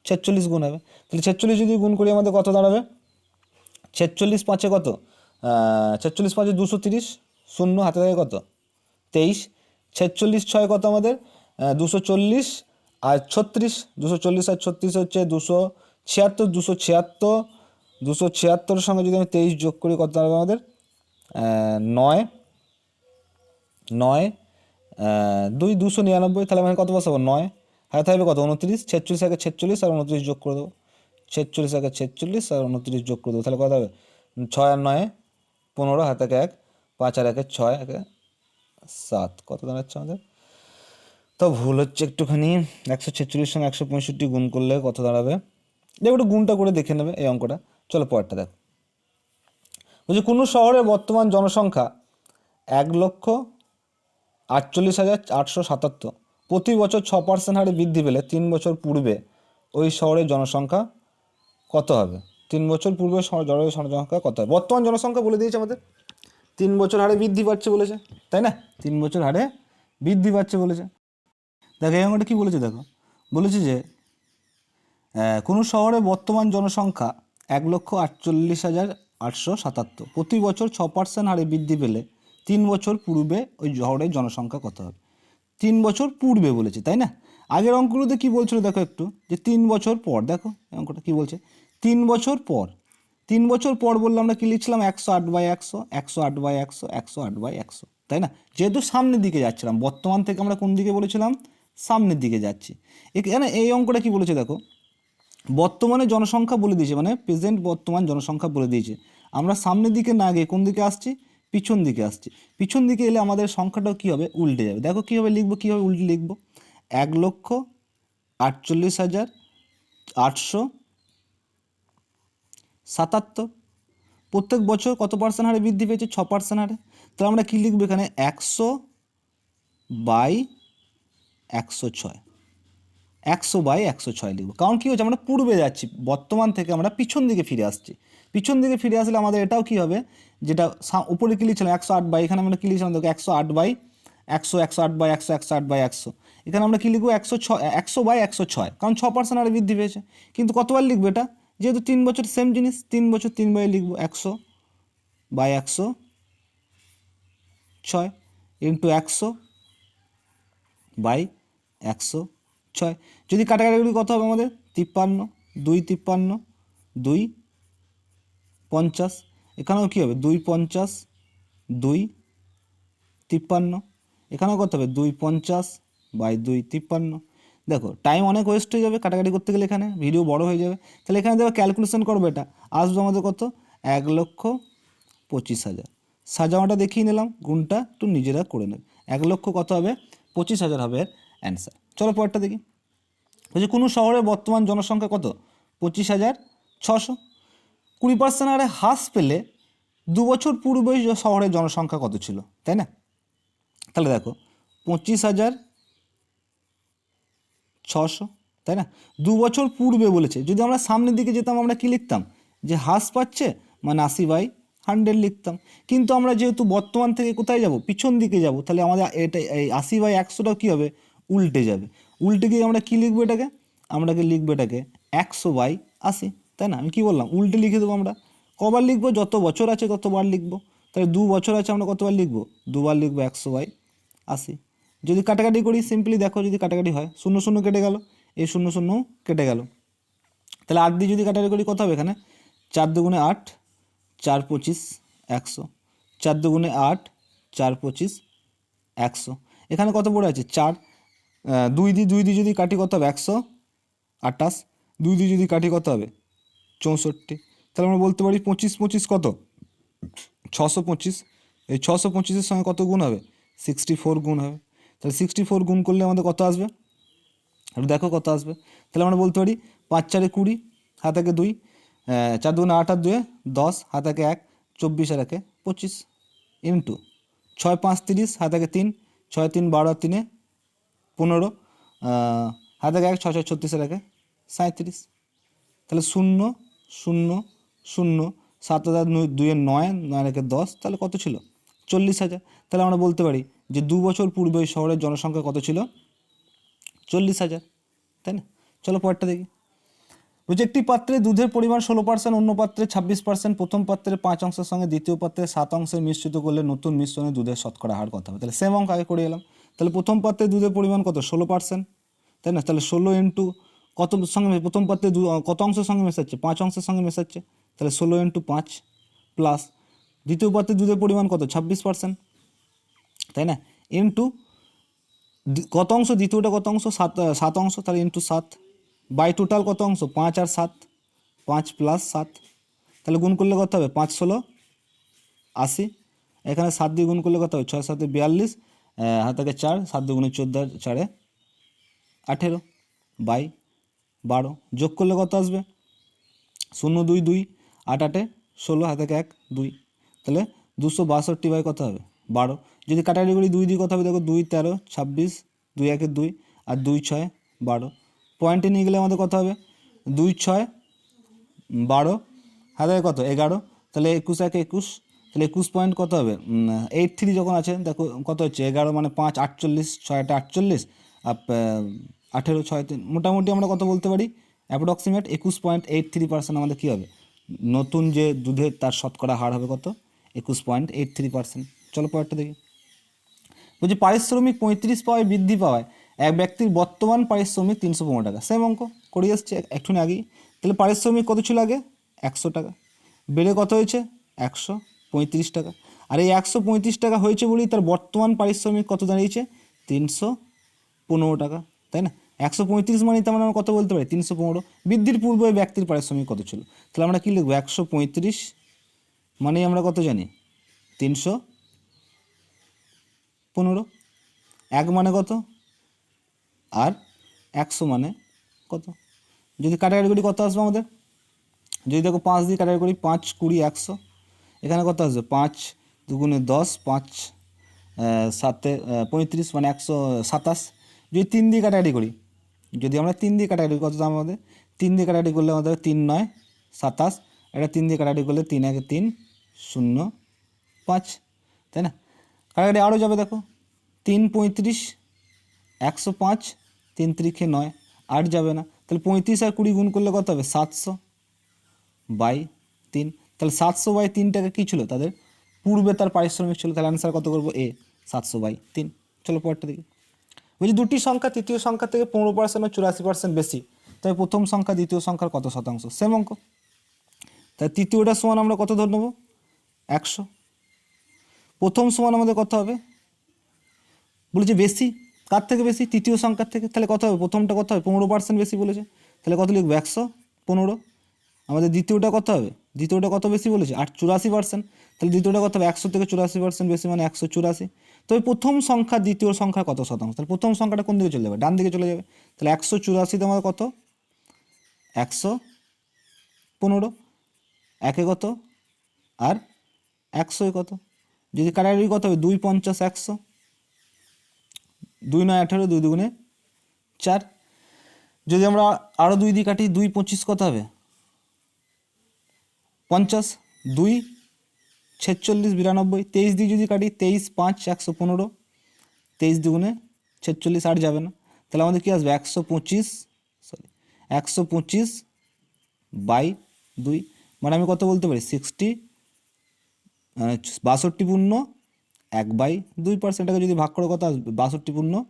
46 গুণ হবে। তাহলে 46 যদি গুণ করি আমাদের কত দাঁড়াবে 46 5 কত 46 5 230, শূন্য হাতে থাকে কত 23। 46 6 কত আমাদের 240 আর 36, 240 আর 36 হচ্ছে 276, 276, 276 সঙ্গে যদি আমি 23 যোগ করি কত দাঁড়াবে আমাদের 9 9 2 299। তাহলে আমি কত বসাবো 9, হাতে থাকবে কত 29। 46 আগে 46 আর 29 যোগ করে দেবো, 46 আগে 46 আর 29 যোগ করে দেবো, তাহলে কত হবে 6 আর 9 15, হাতে থাকে 1, 5 আর 1 6, 1 7, কত দাঁড়াচ্ছে আমাদের তো ভুল হচ্ছে একটুখানি 146 সঙ্গে 165 গুণ করলে কত দাঁড়াবে দেখো একটু গুণটা করে দেখে নেবে এই অঙ্কটা। চলো পরেরটা দেখো, বলছি কোনো শহরের বর্তমান জনসংখ্যা 1,48,877, প্রতি বছর 6% হারে বৃদ্ধি পেলে 3 বছর পূর্বে ওই শহরের জনসংখ্যা কত হবে? 3 বছর পূর্বে শহরের জনসংখ্যা কত হবে? বর্তমান জনসংখ্যা বলে দিয়েছে আমাদের 3 বছর হারে বৃদ্ধি পাচ্ছে বলেছে, তাই না? 3 বছর হারে বৃদ্ধি পাচ্ছে বলেছে। দেখো এই অঙ্কটা কী বলেছে, দেখো বলেছে যে কোনো শহরে বর্তমান জনসংখ্যা 1,48,877, প্রতি বছর 6% হারে বৃদ্ধি পেলে 3 বছর পূর্বে ওই শহরের জনসংখ্যা কত হবে? 3 বছর পূর্বে বলেছে, তাই না? আগের অঙ্কগুলোতে কী বলছিল দেখো একটু, যে 3 বছর পর, দেখো অঙ্কটা কী বলছে 3 বছর পর। 3 বছর পর বললে আমরা কী লিখছিলাম 108/100, 108/100, 108/100, তাই না? যেহেতু সামনের দিকে যাচ্ছিলাম, বর্তমান থেকে আমরা কোন দিকে বলেছিলাম সামনের দিকে যাচ্ছি। এখানে এই অঙ্কটা কী বলেছে দেখো, বর্তমানে জনসংখ্যা বলে দিয়েছে, মানে প্রেজেন্ট বর্তমান জনসংখ্যা বলে দিয়েছে। আমরা সামনের দিকে না গিয়ে কোন দিকে আসছি পিছন দিকে আসছি। পিছন দিকে এলে আমাদের সংখ্যাটাও কী হবে উল্টে যাবে। দেখো কীভাবে লিখবো, কীভাবে উল্টে লিখবো 1,48,877, প্রত্যেক বছর কত পার্সেন্ট হারে বৃদ্ধি পেয়েছে 6% হারে। তাহলে আমরা কী লিখবো এখানে 100/106, 100/106 লিখবো। কারণ কী হচ্ছে আমরা পূর্বে যাচ্ছি, বর্তমান থেকে আমরা পিছন দিকে ফিরে আসছি। পিছন দিকে ফিরে আসলে আমাদের এটাও কী হবে, যেটা উপরে কী লিখছিলাম 108, এখানে আমরা কী লিখছিলাম দেখো 108/100, 108/100, 108/100, এখানে আমরা কী লিখবো 106, 100/106, কারণ 6% হারে বৃদ্ধি পেয়েছে। কিন্তু কতবার লিখবো এটা, যেহেতু 3 বছর সেম জিনিস, 3 বছর 3 বারে লিখবো 100/106 ইন্টু 100/106। যদি কাটাকাটিগুলি কত হবে আমাদের 53, 2 53, 2 50, এখানেও কী হবে 2 50, 2 53, এখানেও কত হবে 2 50/2 53। দেখো টাইম অনেক ওয়েস্ট হয়ে যাবে কাটাকাটি করতে গেলে, এখানে ভিডিও বড় হয়ে যাবে। তাহলে এখানে দেখো ক্যালকুলেশন করবো, এটা আসবে আমাদের কত 1,25,000। সাজামাটা দেখিয়ে নিলাম, গুণটা একটু নিজেরা করে নেবে। 1 লক্ষ কত হবে 25,000 হবে অ্যান্সার। চলো পরেরটা দেখি, বলছি কোনো শহরের বর্তমান জনসংখ্যা কত 25,600, 20% হারে হ্রাস পেলে 2 বছর পূর্বে শহরের জনসংখ্যা কত ছিল, তাই না? তাহলে দেখো 25,600, তাই না? 2 বছর পূর্বে বলেছে, যদি আমরা সামনের দিকে যেতাম আমরা কি লিখতাম, যে হ্রাস পাচ্ছে মানে 80/100 লিখতাম। কিন্তু আমরা যেহেতু বর্তমান থেকে কোথায় যাব পিছন দিকে যাব, তাহলে আমাদের এটা এই 80/100টাও কী হবে উল্টে যাবে। উল্টে গিয়ে আমরা কি লিখবো এটাকে, আমরাকে লিখবো এটাকে 100/80, তাই না? আমি কি বললাম উল্টে লিখে দেবো। আমরা কবার লিখবো, যত বছর আছে ততবার লিখবো। তাহলে 2 বছর আছে আমরা কতবার লিখবো 2বার লিখবো 100/80। যদি কাটাকাটি করি সিম্পলি দেখো, যদি কাটাকাটি হয় 0 0 কেটে গেল, এই 0 0 কেটে গেল। তাহলে 8 দিয়ে যদি কাটাকাটি করি কত হবে এখানে 4 দুগুণে 8, 4 25 100, 4 দুগুণে 8, 4 25 100। এখানে কত পড়ে আছে 4, 2 দিয়ে যদি কাটি কত হবে 128, 2 দিয়ে যদি কাটি কত হবে 64। তাহলে আমরা বলতে পারি 25 25 কত 625। এই 625-এর সঙ্গে কত গুণ হবে 64 গুণ হবে। তাহলে 64 গুণ করলে আমাদের কত আসবে একটু দেখো কত আসবে। তাহলে আমরা বলতে পারি 5 4 20, হাত একে 2, 4 2 8 আর 2 10, হাত একে 1, 24 আর 1 25, ইন্টু 6 5 30, হাত একে 3, 6 3 12 আর 3 15, হাত একে 1, 6 6 36 আর 1 37। তাহলে 0 0 0, 7 হাজার 2 এর 9, 9 একে 10, তাহলে কত ছিল? 40,000। তাহলে আমরা বলতে পারি যে 2 বছর পূর্বে ওই শহরের জনসংখ্যা কত ছিল? 40,000, তাই না? চলো পরেরটা দেখি। বলছে একটি পাত্রে দুধের পরিমাণ 16%, অন্য পাত্রে 26%, প্রথম পাত্রে 5 অংশের সঙ্গে দ্বিতীয় পাত্রে 7 অংশে মিশ্রিত করলে নতুন মিশ্রণে দুধের শতকরা হার কত হবে? তাহলে সেম অঙ্ক আগে করে এলাম। তাহলে প্রথম পাত্রে দুধের পরিমাণ কত? 16%, তাই না? তাহলে 16 ইন্টু কত সঙ্গে প্রথম পাত্রে কত অংশের সঙ্গে মেশাচ্ছে? 5 অংশের সঙ্গে মেশাচ্ছে, তাহলে 16 ইন্টু 5 প্লাস দ্বিতীয় পাত্রে দুধের পরিমাণ কত? 26%, তাই না? ইন্টু কত অংশ? দ্বিতীয়টা কত অংশ? 7 অংশ, তাহলে ইন্টু 7 বাই টোটাল কত অংশ? 5 আর 7, 5 প্লাস 7, তাহলে গুণ করলে কত হবে? 5 16 80, এখানে 7 দিয়ে গুণ করলে কত হবে? 6 7 42, হাত থেকে 4, 7 2 14 4 18 বাই 12, যোগ করলে কত আসবে? 0 2 2, 8 8 16, হাত থেকে 1 2, তাহলে 262 বাই কত হবে? 12। যদি কাটাকাটি করি 2 দিয়ে কত হবে? দেখো 2 13 26, 2 1 2 আর 2 6 12, পয়েন্টে নিয়ে গেলে আমাদের কত হবে? 2 6 12, হাতে কত? 11, তাহলে 21 1 21, তাহলে 21 পয়েন্ট কত হবে? 83 যখন আছে দেখো কত হচ্ছে? 11 মানে 5 48, 6 48, আর 18 6 3, মোটামুটি আমরা কত বলতে পারি? অ্যাপ্রক্সিমেট 21.83% আমাদের কী হবে? নতুন যে দুধের তার শতকরা হার হবে কত? 21.83%। চলো পরেরটা দেখি। বলছি পারিশ্রমিক 35 পাওয়ায় বৃদ্ধি পাওয়ায় এক ব্যক্তির বর্তমান পারিশ্রমিক 315 টাকা। সেম অঙ্ক করে এসছে একটু আগেই। তাহলে পারিশ্রমিক কত ছিল আগে? 100 টাকা, বেড়ে কত হয়েছে? 135 টাকা। আর এই 135 টাকা হয়েছে বলেই তার বর্তমান পারিশ্রমিক কত দাঁড়িয়েছে? 315 টাকা, তাই না? 135 মানে তার মানে আমরা কত বলতে পারি? 315। বৃদ্ধির পূর্বে ওই ব্যক্তির পারিশ্রমিক কত ছিল? তাহলে আমরা কী লিখবো? 135 মানেই আমরা কত জানি? 315। 1 মানে কত? আর 100 মানে কত? যদি কাটাকাটি করি কত আসবে আমাদের? যদি দেখো 5 দিয়ে কাটাকাটি করি, 5 20 100, এখানে কত আসবে? 5 2 10, 5 7 35 মানে 127। যদি 3 দিয়ে কাটাকাটি করি, যদি আমরা 3 দিয়ে কাটাকাটি কত দাম আমাদের? 3 দিয়ে কাটাকাটি করলে আমাদের 3 9 27, এটা 3 দিয়ে কাটাকাটি করলে 3 1 3 0 5, তাই না? কাটাকাটি আরও যাবে দেখো, 3 35 105, 3 3 9, 8 যাবে না, তাহলে 35 আর 20 গুণ করলে কত হবে? 700 বাই 3, তাহলে 700 বাই 3 টাকা কী ছিল? তাদের পূর্বে তার পারিশ্রমিক ছিল। তাহলে অ্যান্সার কত করবো? 700 বাই 3। চলো পরেরটা দেখি। বলছি দুটি সংখ্যা তৃতীয় সংখ্যা থেকে 15% ও 84% বেশি, তবে প্রথম সংখ্যা দ্বিতীয় সংখ্যার কত শতাংশ? সেম অঙ্ক। তাই তৃতীয়টা সমান আমরা কত ধরে নেবো? 100। প্রথম সমান আমাদের কত হবে? বলেছে বেশি, কার থেকে বেশি? তৃতীয় সংখ্যার থেকে। তাহলে কত হবে? প্রথমটা কত হবে? 15% বেশি বলেছে, তাহলে কত লিখবো? 115। আমাদের দ্বিতীয়টা কত হবে? দ্বিতীয়টা কত বেশি বলেছে? 84%, তাহলে দ্বিতীয়টা কত হবে? 100 থেকে 84% বেশি মানে 184। তবে প্রথম সংখ্যা দ্বিতীয় সংখ্যা কত শতাংশ? তাহলে প্রথম সংখ্যাটা কোন দিকে চলে যাবে? ডান দিকে চলে যাবে। তাহলে 184তে আমাদের কত? 115, একে কত আর 100 কত? যদি কাটাকাটি কত হবে? 2 50 100, 2 9 18, 2 2 4। যদি আমরা আরও 2 দিয়ে কাটি, 2 25 কত হবে? 50, 2 46 92, 23 দিয়ে যদি কাটি, 23 5 115, 23 2 46, 8 যাবে না, তাহলে আমাদের কী আসবে? 125 বাই 2, মানে আমি কত বলতে পারি? 62 1/2%। এটাকে যদি ভাগ করে কত আসবে? 62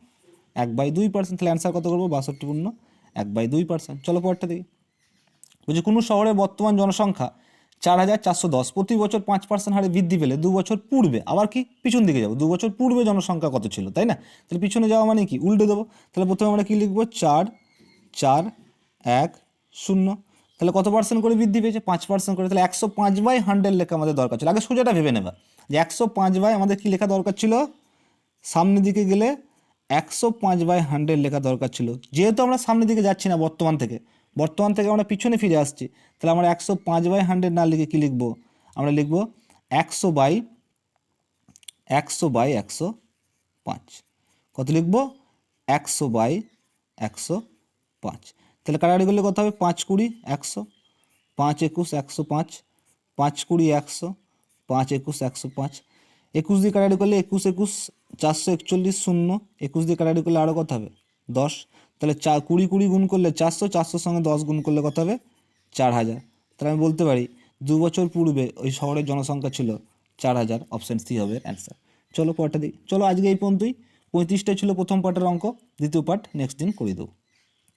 1/2%। তাহলে অ্যান্সার কত করবো? 62 1/2%। চলো পরেরটা দেখি। বলছি কোনো শহরের বর্তমান জনসংখ্যা 4410, প্রতি বছর 5% হারে বৃদ্ধি পেলে 2 বছর পূর্বে, আবার কি পিছন দিকে যাবো, 2 বছর পূর্বে জনসংখ্যা কত ছিল, তাই না? তাহলে পিছনে যাওয়া মানে কি? উল্টে দেবো। তাহলে প্রথমে আমরা কি লিখবো? 4 4 1 0, তাহলে কত পার্সেন্ট করে বৃদ্ধি পেয়েছে? 5% করে। তাহলে 105/100 লেখা আমাদের দরকার ছিল। আগে সোজাটা ভেবে নেবা যে 105 বাই আমাদের কি লেখা দরকার ছিল? সামনের দিকে গেলে 105/100 লেখা দরকার ছিল। যেহেতু আমরা সামনের দিকে যাচ্ছি না, বর্তমান থেকে আমরা পিছনে ফিরে আসছি, তাহলে আমরা 105/100 না লিখে কী লিখবো, আমরা লিখব 100/105। কত লিখব, 100/105। তাহলে কাটাকাটি করলে কত হবে, 5 20 100, 5 21 105, 5 20 100, 5 21 105। 21 দিয়ে কাটাকাটি করলে 21 21 441 শূন্য, 21 দিয়ে কাটাকাটি করলে আরও কত হবে, 10। তাহলে 20 20 গুণ করলে 400, 400 সঙ্গে 10 গুণ করলে কত হবে, 4000। তাহলে আমি বলতে পারি 2 বছর পূর্বে ওই শহরের জনসংখ্যা ছিল 4000, অপশান সি হবে অ্যান্সার। চলো পরেরটা দিই। চলো আজকে এই পর্যন্তই। 35টা ছিল প্রথম পার্টের অঙ্ক, দ্বিতীয় পার্ট নেক্সট দিন করে দেবো।